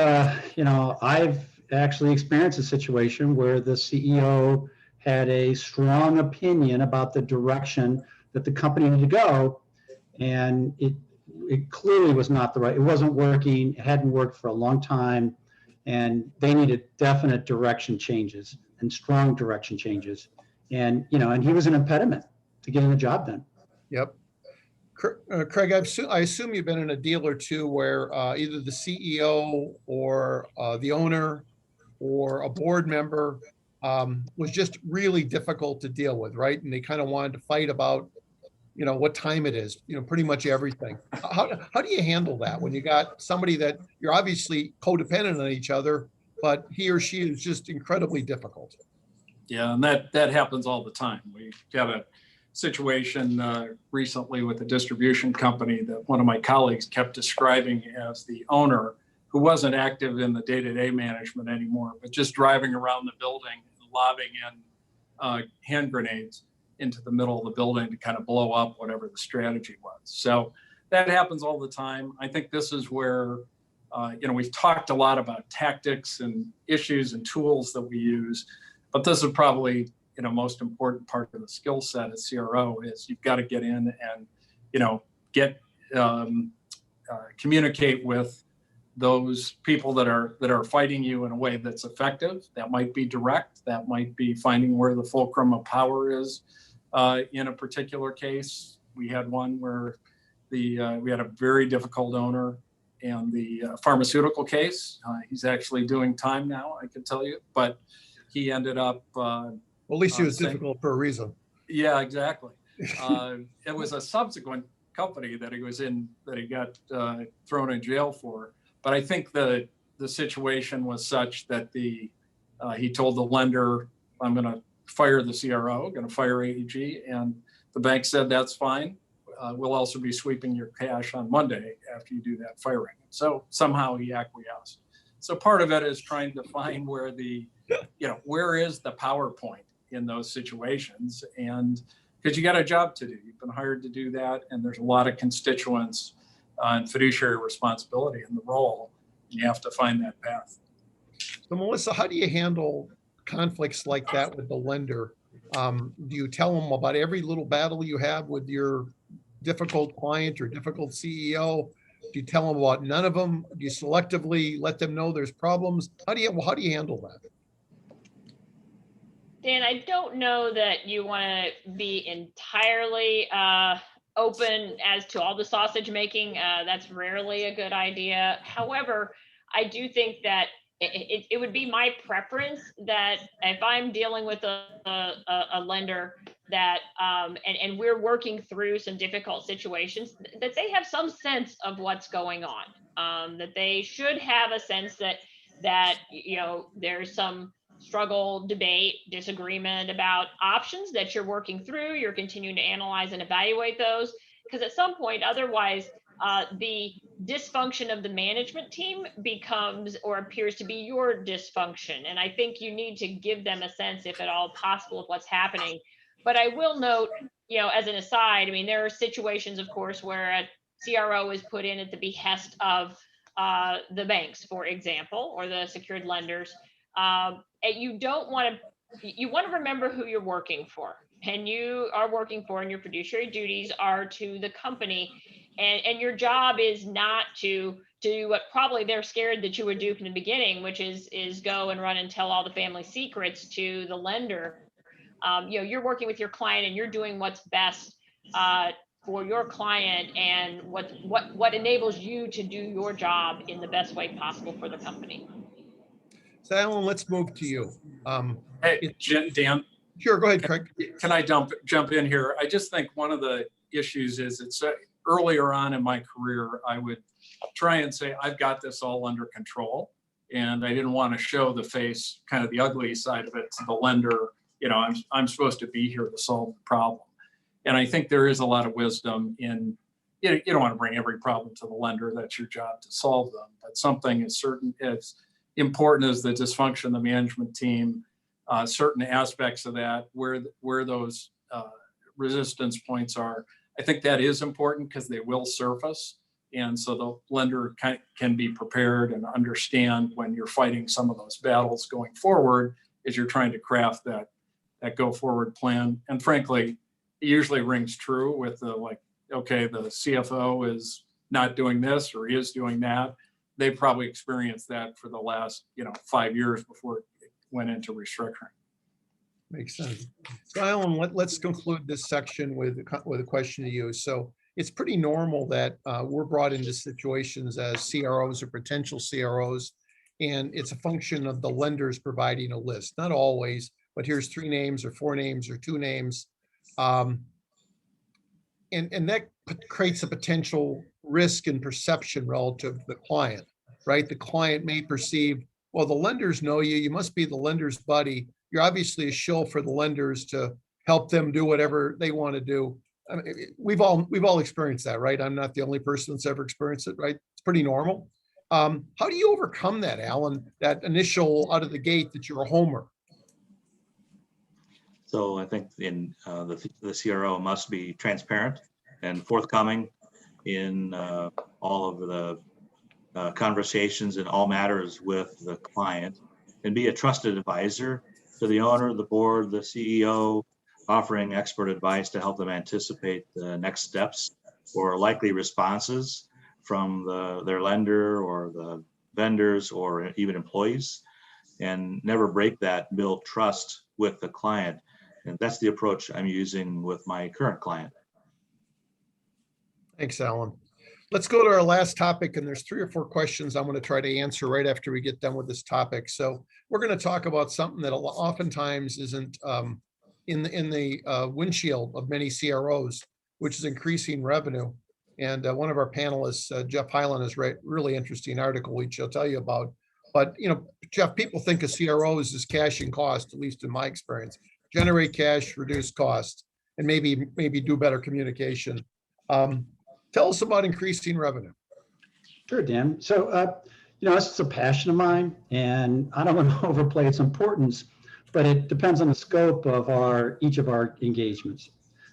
I've actually experienced a situation where the CEO had a strong opinion about the direction that the company needed to go. And it clearly was not it wasn't working. It hadn't worked for a long time. And they needed definite direction changes and strong direction changes. And, and he was an impediment to getting the job done. Yep. Craig, I assume you've been in a deal or two where either the CEO or the owner or a board member was just really difficult to deal with, right? And they kind of wanted to fight about, what time it is, pretty much everything. How do you handle that when you got somebody that you're obviously codependent on each other, but he or she is just incredibly difficult? Yeah, and that happens all the time. We got a situation recently with a distribution company that one of my colleagues kept describing as the owner, who wasn't active in the day-to-day management anymore, but just driving around the building and lobbing in hand grenades into the middle of the building to kind of blow up whatever the strategy was. So that happens all the time. I think this is where, we've talked a lot about tactics and issues and tools that we use, but this is probably, most important part of the skill set at CRO is you've got to get in and, communicate with those people that are fighting you in a way that's effective. That might be direct. That might be finding where the fulcrum of power is in a particular case. We had one where we had a very difficult owner in the pharmaceutical case. He's actually doing time now, I can tell you, but he ended up. Well, at least he was saying, difficult for a reason. Yeah, exactly. It was a subsequent company that he was in that he got thrown in jail for. But I think the situation was such that he told the lender, "I'm going to fire the CRO, going to fire AEG," and the bank said, "That's fine. We'll also be sweeping your cash on Monday after you do that firing." So somehow he acquiesced. So part of it is trying to find where where is the power point in those situations, and because you got a job to do, you've been hired to do that, and there's a lot of constituents and fiduciary responsibility in the role. And you have to find that path. So Melissa, how do you handle conflicts like that with the lender? Do you tell them about every little battle you have with your difficult client or difficult CEO? Do you tell them about none of them? Do you selectively let them know there's problems? How do you handle that? Dan, I don't know that you want to be entirely open as to all the sausage making. That's rarely a good idea. However, I do think that it would be my preference that if I'm dealing with a lender that and we're working through some difficult situations, that they have some sense of what's going on, that they should have a sense that there's some struggle, debate, disagreement about options that you're working through. You're continuing to analyze and evaluate those, because at some point, otherwise, the dysfunction of the management team becomes or appears to be your dysfunction. And I think you need to give them a sense, if at all possible, of what's happening. But I will note, as an aside, I mean, there are situations, of course, where a CRO is put in at the behest of the banks, for example, or the secured lenders. And you want to remember who you're working for, and you are working for, and your fiduciary duties are to the company, and your job is not to do what probably they're scared that you would do from the beginning, which is go and run and tell all the family secrets to the lender. You're working with your client, and you're doing what's best for your client, and what enables you to do your job in the best way possible for the company. So Alan, let's move to you. Hey, Dan. Sure, go ahead, Craig. Can I jump in here? I just think one of the issues is it's earlier on in my career, I would try and say, I've got this all under control. And I didn't want to show the face, kind of the ugly side of it to the lender. I'm supposed to be here to solve the problem. And I think there is a lot of wisdom in, you don't want to bring every problem to the lender. That's your job to solve them. But something is certain, it's important as the dysfunction of the management team, certain aspects of that, where those resistance points are. I think that is important because they will surface. And so the lender can be prepared and understand when you're fighting some of those battles going forward as you're trying to craft that go forward plan. And frankly, it usually rings true with okay, the CFO is not doing this or he is doing that. They've probably experienced that for the last 5 years before it went into restructuring. Makes sense. So Alan, let's conclude this section with a question to you. So it's pretty normal that we're brought into situations as CROs or potential CROs, and it's a function of the lenders providing a list. Not always, but here's 3 names or 4 names or 2 names. And that creates a potential risk and perception relative to the client, right? The client may perceive, well, the lenders know you, you must be the lender's buddy. You're obviously a shill for the lenders to help them do whatever they want to do. I mean, we've all experienced that, right? I'm not the only person that's ever experienced it, right? It's pretty normal. How do you overcome that, Alan? That initial out of the gate that you're a homer? So I think in the CRO must be transparent and forthcoming in all of the conversations and all matters with the client, and be a trusted advisor to the owner, the board, the CEO, offering expert advice to help them anticipate the next steps or likely responses from their lender or the vendors or even employees, and never break that build trust with the client. And that's the approach I'm using with my current client. Thanks, Alan. Let's go to our last topic, and there's 3 or 4 questions I'm going to try to answer right after we get done with this topic. So we're going to talk about something that oftentimes isn't in the windshield of many CROs, which is increasing revenue. And one of our panelists, Jeff Hyland, has written a really interesting article, which I'll tell you about. But, Jeff, people think of CROs as cash and cost, at least in my experience. Generate cash, reduce cost, and maybe do better communication. Tell us about increasing revenue. Sure, Dan. So, this is a passion of mine, and I don't want to overplay its importance, but it depends on the scope of each of our engagements.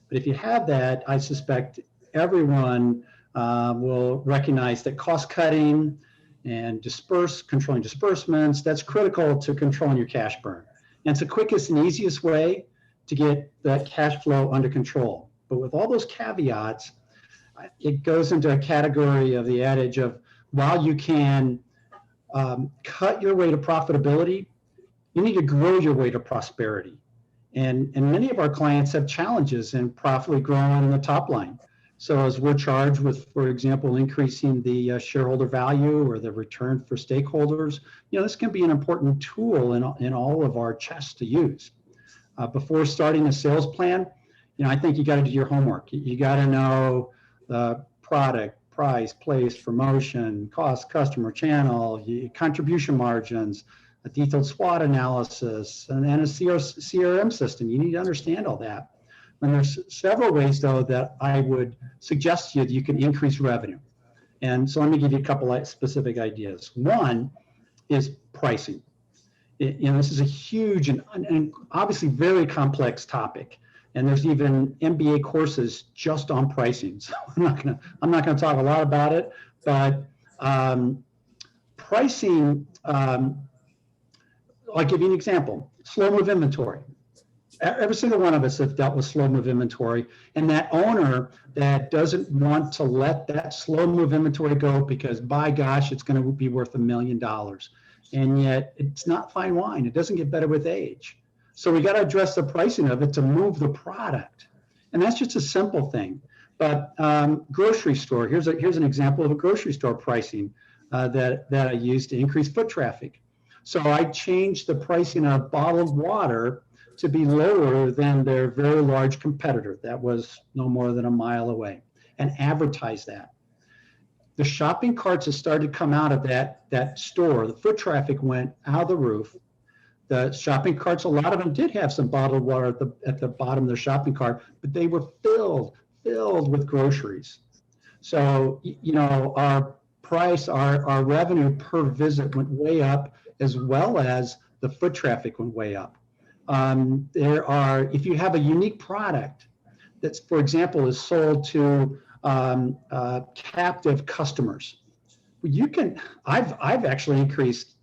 But if you have that, I suspect everyone will recognize that cost cutting and controlling disbursements, that's critical to controlling your cash burn. And it's the quickest and easiest way to get that cash flow under control. But with all those caveats, it goes into a category of the adage of, while you can cut your way to profitability, you need to grow your way to prosperity. And many of our clients have challenges in profitably growing the top line. So as we're charged with, for example, increasing the shareholder value or the return for stakeholders, this can be an important tool in all of our chests to use. Before starting a sales plan, I think you got to do your homework. You got to know the product, price, place, promotion, cost, customer, channel, contribution margins, a detailed SWOT analysis, and then a CRM system. You need to understand all that. And there's several ways, though, that I would suggest to you that you can increase revenue. And so let me give you a couple of specific ideas. One is pricing. This is a huge and obviously very complex topic. And there's even MBA courses just on pricing. So I'm not gonna talk a lot about it, but pricing, I'll give you an example. Slow move inventory. Every single one of us have dealt with slow move inventory, and that owner that doesn't want to let that slow move inventory go because, by gosh, it's going to be worth $1 million. And yet it's not fine wine. It doesn't get better with age. So we got to address the pricing of it to move the product. And that's just a simple thing. But grocery store, here's an example of a grocery store pricing that I use to increase foot traffic. So I changed the pricing of bottled water to be lower than their very large competitor that was no more than a mile away, and advertise that. The shopping carts that started to come out of that store, the foot traffic went out of the roof. The shopping carts, a lot of them did have some bottled water at the bottom of their shopping cart, but they were filled with groceries. So, our price, our revenue per visit went way up, as well as the foot traffic went way up. If you have a unique product that's, for example, is sold to captive customers, I've actually increased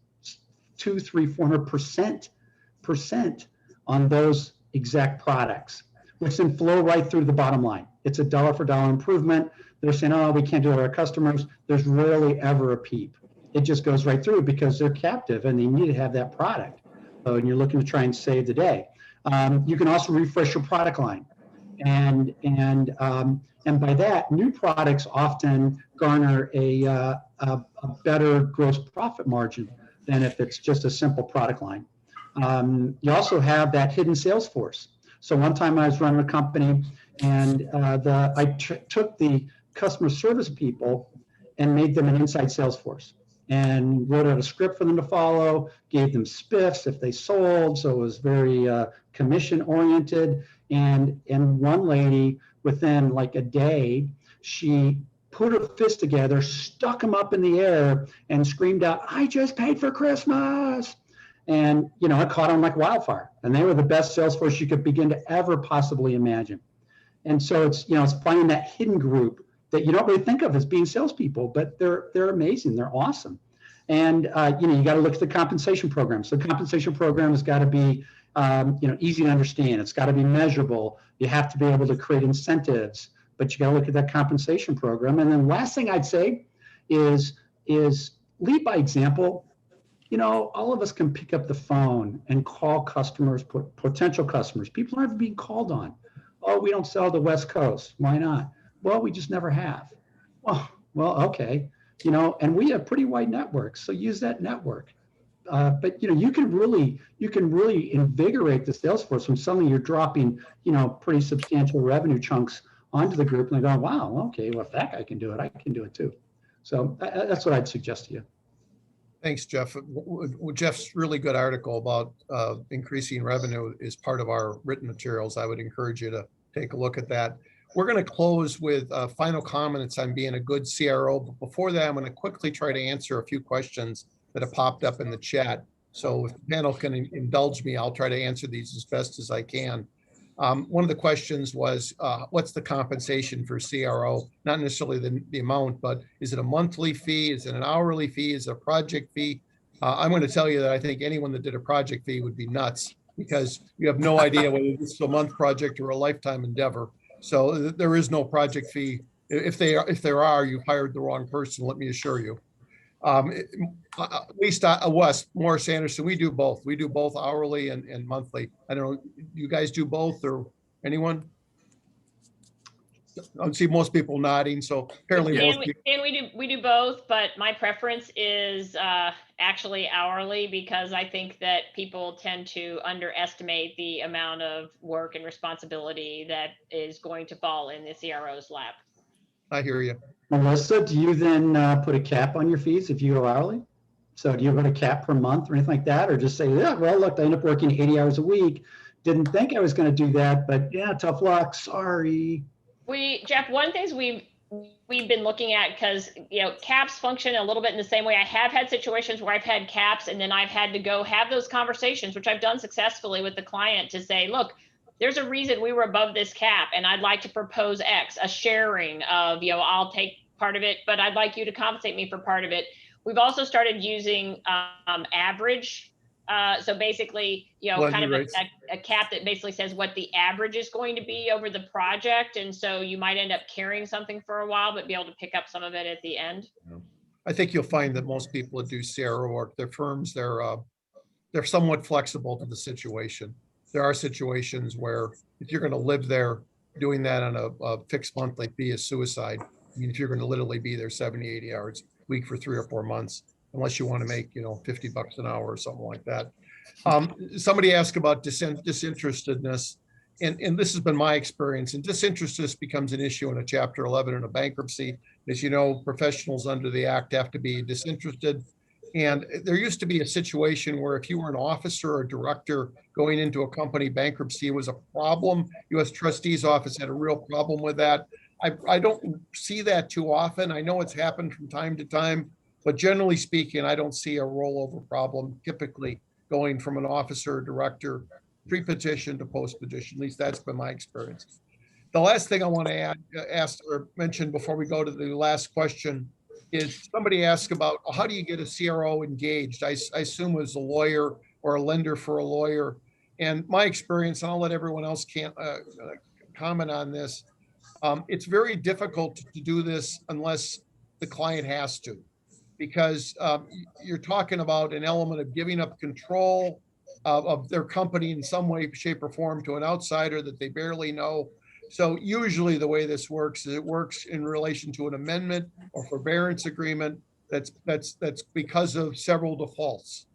200, 300, 400% on those exact products, which then flow right through the bottom line. It's a dollar for dollar improvement. They're saying, oh, we can't do it with our customers. There's rarely ever a peep. It just goes right through because they're captive and they need to have that product. And you're looking to try and save the day. You can also refresh your product line, and by that, new products often garner a better gross profit margin than if it's just a simple product line. You also have that hidden sales force. So one time I was running a company, and I took the customer service people and made them an inside sales force, and wrote out a script for them to follow, gave them spiffs if they sold, so it was very commission oriented, And one lady, within like a day, she put her fist together, stuck them up in the air, and screamed out, "I just paid for Christmas." And, you know, it caught on like wildfire. And they were the best sales force you could begin to ever possibly imagine. And so it's, you know, it's finding that hidden group that you don't really think of as being salespeople, but they're amazing. They're awesome. And, you know, you got to look at the compensation program. So the compensation program has got to be, you know, easy to understand. It's got to be measurable. You have to be able to create incentives, but you got to look at that compensation program. And then last thing I'd say is lead by example. You know, all of us can pick up the phone and call customers, potential customers. People aren't being called on. Oh, we don't sell the West Coast. Why not? Well, we just never have. Well, okay. You know, and we have pretty wide networks, so use that network. But you know, you can really invigorate the sales force from suddenly you're dropping, you know, pretty substantial revenue chunks onto the group, and they go, wow, okay, well, if that guy can do it, I can do it too. So that's what I'd suggest to you. Thanks, Jeff. Jeff's really good article about increasing revenue is part of our written materials. I would encourage you to take a look at that. We're going to close with final comments on being a good CRO. But before that, I'm going to quickly try to answer a few questions that have popped up in the chat. So if the panel can indulge me, I'll try to answer these as best as I can. One of the questions was, what's the compensation for CRO? Not necessarily the amount, but is it a monthly fee? Is it an hourly fee? Is it a project fee? I'm going to tell you that I think anyone that did a project fee would be nuts because you have no idea whether this is a month project or a lifetime endeavor. So there is no project fee. If there are, you've hired the wrong person, let me assure you. At least Wes, Morris Anderson, we do both. We do both hourly and monthly. I don't know, you guys do both or anyone? I see most people nodding, so apparently most people. And we do both, but my preference is actually hourly because I think that people tend to underestimate the amount of work and responsibility that is going to fall in the CRO's lap. I hear you. Melissa, do you then put a cap on your fees if you go hourly? So do you put a cap per month or anything like that? Or just say, yeah, well, look, I end up working 80 hours a week. Didn't think I was going to do that, but yeah, tough luck. Sorry. Jeff, one of the things we've been looking at, because, you know, caps function a little bit in the same way. I have had situations where I've had caps and then I've had to go have those conversations, which I've done successfully with the client to say, look, there's a reason we were above this cap and I'd like to propose X, a sharing of, you know, I'll take part of it, but I'd like you to compensate me for part of it. We've also started using average. So basically, you know, kind of a cap that basically says what the average is going to be over the project. And so you might end up carrying something for a while, but be able to pick up some of it at the end. I think you'll find that most people that do CRO work, their firms, they're somewhat flexible to the situation. There are situations where if you're going to live there, doing that on a fixed monthly fee is suicide. I mean, if you're going to literally be there 70, 80 hours a week for 3 or 4 months, unless you want to make, you know, $50 an hour or something like that. Somebody asked about disinterestedness, and this has been my experience. And disinterestedness becomes an issue in a Chapter 11 in a bankruptcy. As you know, professionals under the Act have to be disinterested. And there used to be a situation where if you were an officer or director going into a company bankruptcy, it was a problem. U.S. Trustee's office had a real problem with that. I don't see that too often. I know it's happened from time to time. But generally speaking, I don't see a rollover problem typically going from an officer or director pre-petition to post-petition. At least that's been my experience. The last thing I want to ask or mention before we go to the last question is somebody asked about how do you get a CRO engaged? I assume it was a lawyer or a lender for a lawyer. And my experience, and I'll let everyone else comment on this, it's very difficult to do this unless the client has to. Because you're talking about an element of giving up control of their company in some way, shape, or form to an outsider that they barely know. So usually the way this works is it works in relation to an amendment or forbearance agreement that's because of several defaults.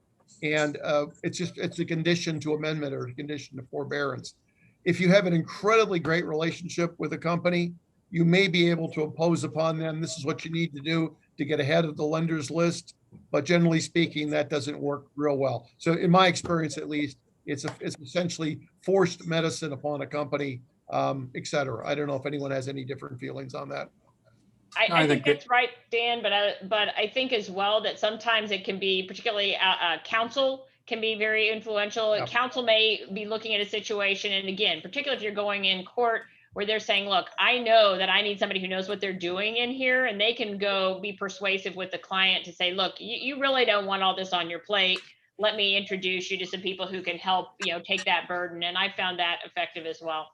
And it's a condition to amendment or a condition to forbearance. If you have an incredibly great relationship with a company, you may be able to impose upon them, this is what you need to do to get ahead of the lender's list. But generally speaking, that doesn't work real well. So in my experience, at least, It's essentially forced medicine upon a company, et cetera. I don't know if anyone has any different feelings on that. I think that's right, Dan, but I think as well that sometimes it can be, particularly counsel can be very influential. Yep. Counsel may be looking at a situation, and again, particularly if you're going in court where they're saying, look, I know that I need somebody who knows what they're doing in here, and they can go be persuasive with the client to say, look, you really don't want all this on your plate. Let me introduce you to some people who can help, take that burden. And I found that effective as well.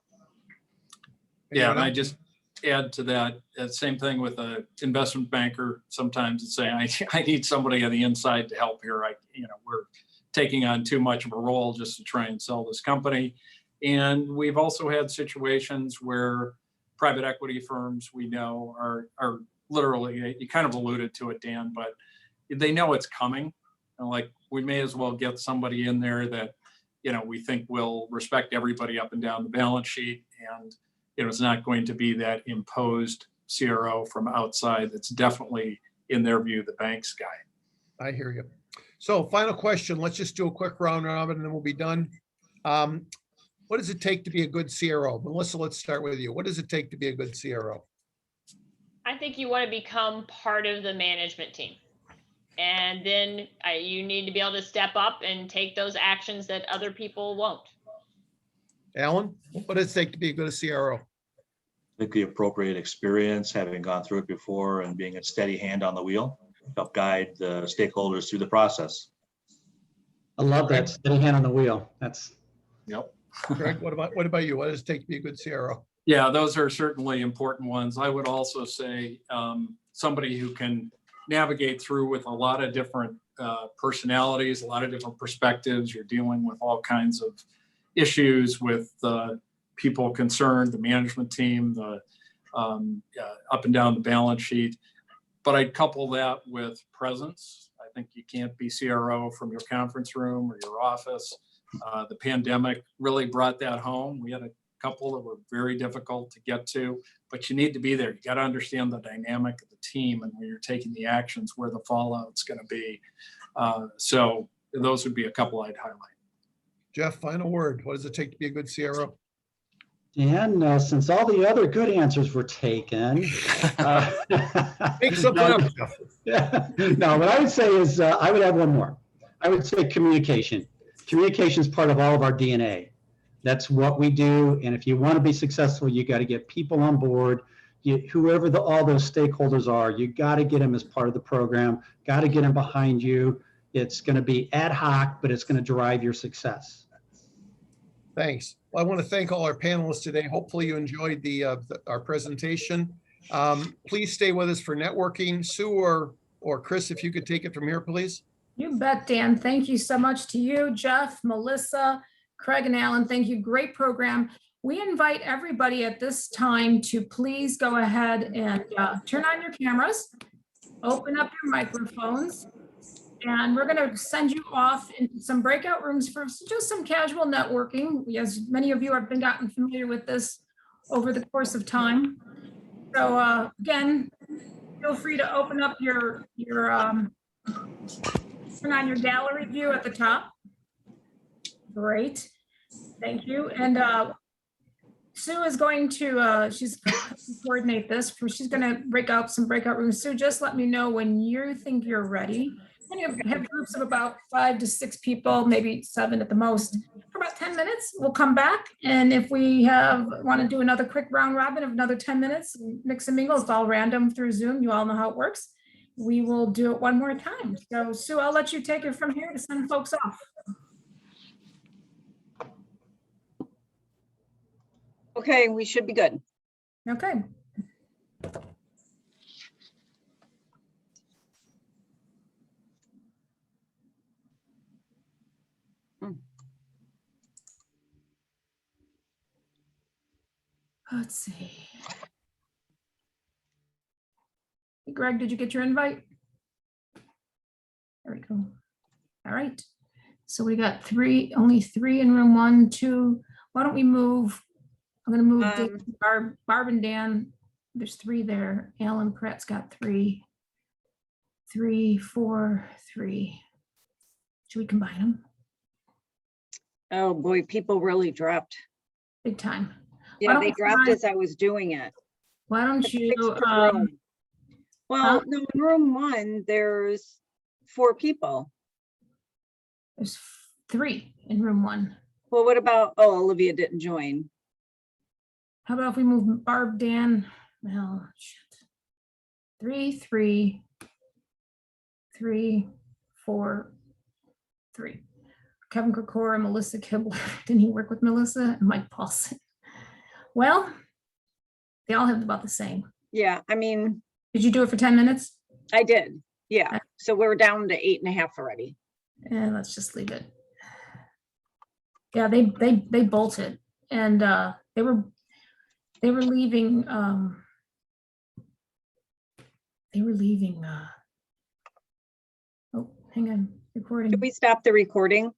Yeah, and I just add to that, same thing with an investment banker. Sometimes it's saying, I need somebody on the inside to help here. We're taking on too much of a role just to try and sell this company. And we've also had situations where private equity firms we know are literally, you kind of alluded to it, Dan, but they know it's coming. And like, we may as well get somebody in there that, we think will respect everybody up and down the balance sheet. And, it's not going to be that imposed CRO from outside. That's definitely, in their view, the bank's guy. I hear you. So final question, let's just do a quick round robin and then we'll be done. What does it take to be a good CRO? Melissa, let's start with you. What does it take to be a good CRO? I think you want to become part of the management team. And then you need to be able to step up and take those actions that other people won't. Alan, what does it take to be a good CRO? I think the appropriate experience, having gone through it before and being a steady hand on the wheel, help guide the stakeholders through the process. I love that, steady hand on the wheel. That's. Yep. Greg, what about you? What does it take to be a good CRO? Yeah, those are certainly important ones. I would also say somebody who can navigate through with a lot of different personalities, a lot of different perspectives. You're dealing with all kinds of issues with people concerned, the management team, the up and down the balance sheet. But I'd couple that with presence. I think you can't be CRO from your conference room or your office. The pandemic really brought that home. We had a couple that were very difficult to get to, but you need to be there. You got to understand the dynamic of the team and when you're taking the actions, where the fallout's going to be. So those would be a couple I'd highlight. Jeff, final word. What does it take to be a good CRO? And since all the other good answers were taken, Make something up, Jeff. Yeah. No, what I would say is I would add one more. I would say communication. Communication is part of all of our DNA. That's what we do. And if you want to be successful, you got to get people on board. Whoever all those stakeholders are, you got to get them as part of the program, got to get them behind you. It's going to be ad hoc, but it's going to drive your success. Thanks. Well, I want to thank all our panelists today. Hopefully you enjoyed our presentation. Please stay with us for networking. Sue or Chris, if you could take it from here, please. You bet, Dan. Thank you so much to you, Jeff, Melissa, Craig, and Alan. Thank you. Great program. We invite everybody at this time to please go ahead and turn on your cameras, open up your microphones, and we're going to send you off into some breakout rooms for just some casual networking. As many of you have gotten familiar with this over the course of time. So again, feel free to open up your turn on your gallery view at the top. Great, thank you. And Sue is going to, she's going to coordinate this. She's going to break out some breakout rooms. Sue, just let me know when you think you're ready. And you have groups of about 5 to 6 people, maybe 7 at the most, for about 10 minutes. We'll come back. And if we want to do another quick round robin of another 10 minutes, mix and mingle, it's all random through Zoom. You all know how it works. We will do it one more time. So Sue, I'll let you take it from here to send folks off. Okay, we should be good. Okay. Let's see. Hey, Greg, did you get your invite? There we go. All right. So we got only three in room 1, 2. Why don't we move? I'm going to move Barb and Dan. There's 3 there. Alan Pratt's got 3. 3, 4, 3. Should we combine them? Oh, boy, people really dropped. big time. Yeah, don't they we dropped try- as I was doing it. Why don't It's you, 6 per room. Well, no, in room 1, there's 4 people. there's 3 in room 1. Well, what about, oh, Olivia didn't join. How about if we move Barb, Dan? Well, shit. 3, 3, 3, 4, 3. Kevin Kokora, Melissa Kibler. Didn't he work with Melissa? And Mike Paulson. Well, they all have about the same. Yeah, I mean, Did you do it for 10 minutes? I did. Yeah, so we're down to 8.5 already. And let's just leave it. Yeah, they bolted, and they were leaving. They were leaving. Oh, hang on, recording. Did we stop the recording?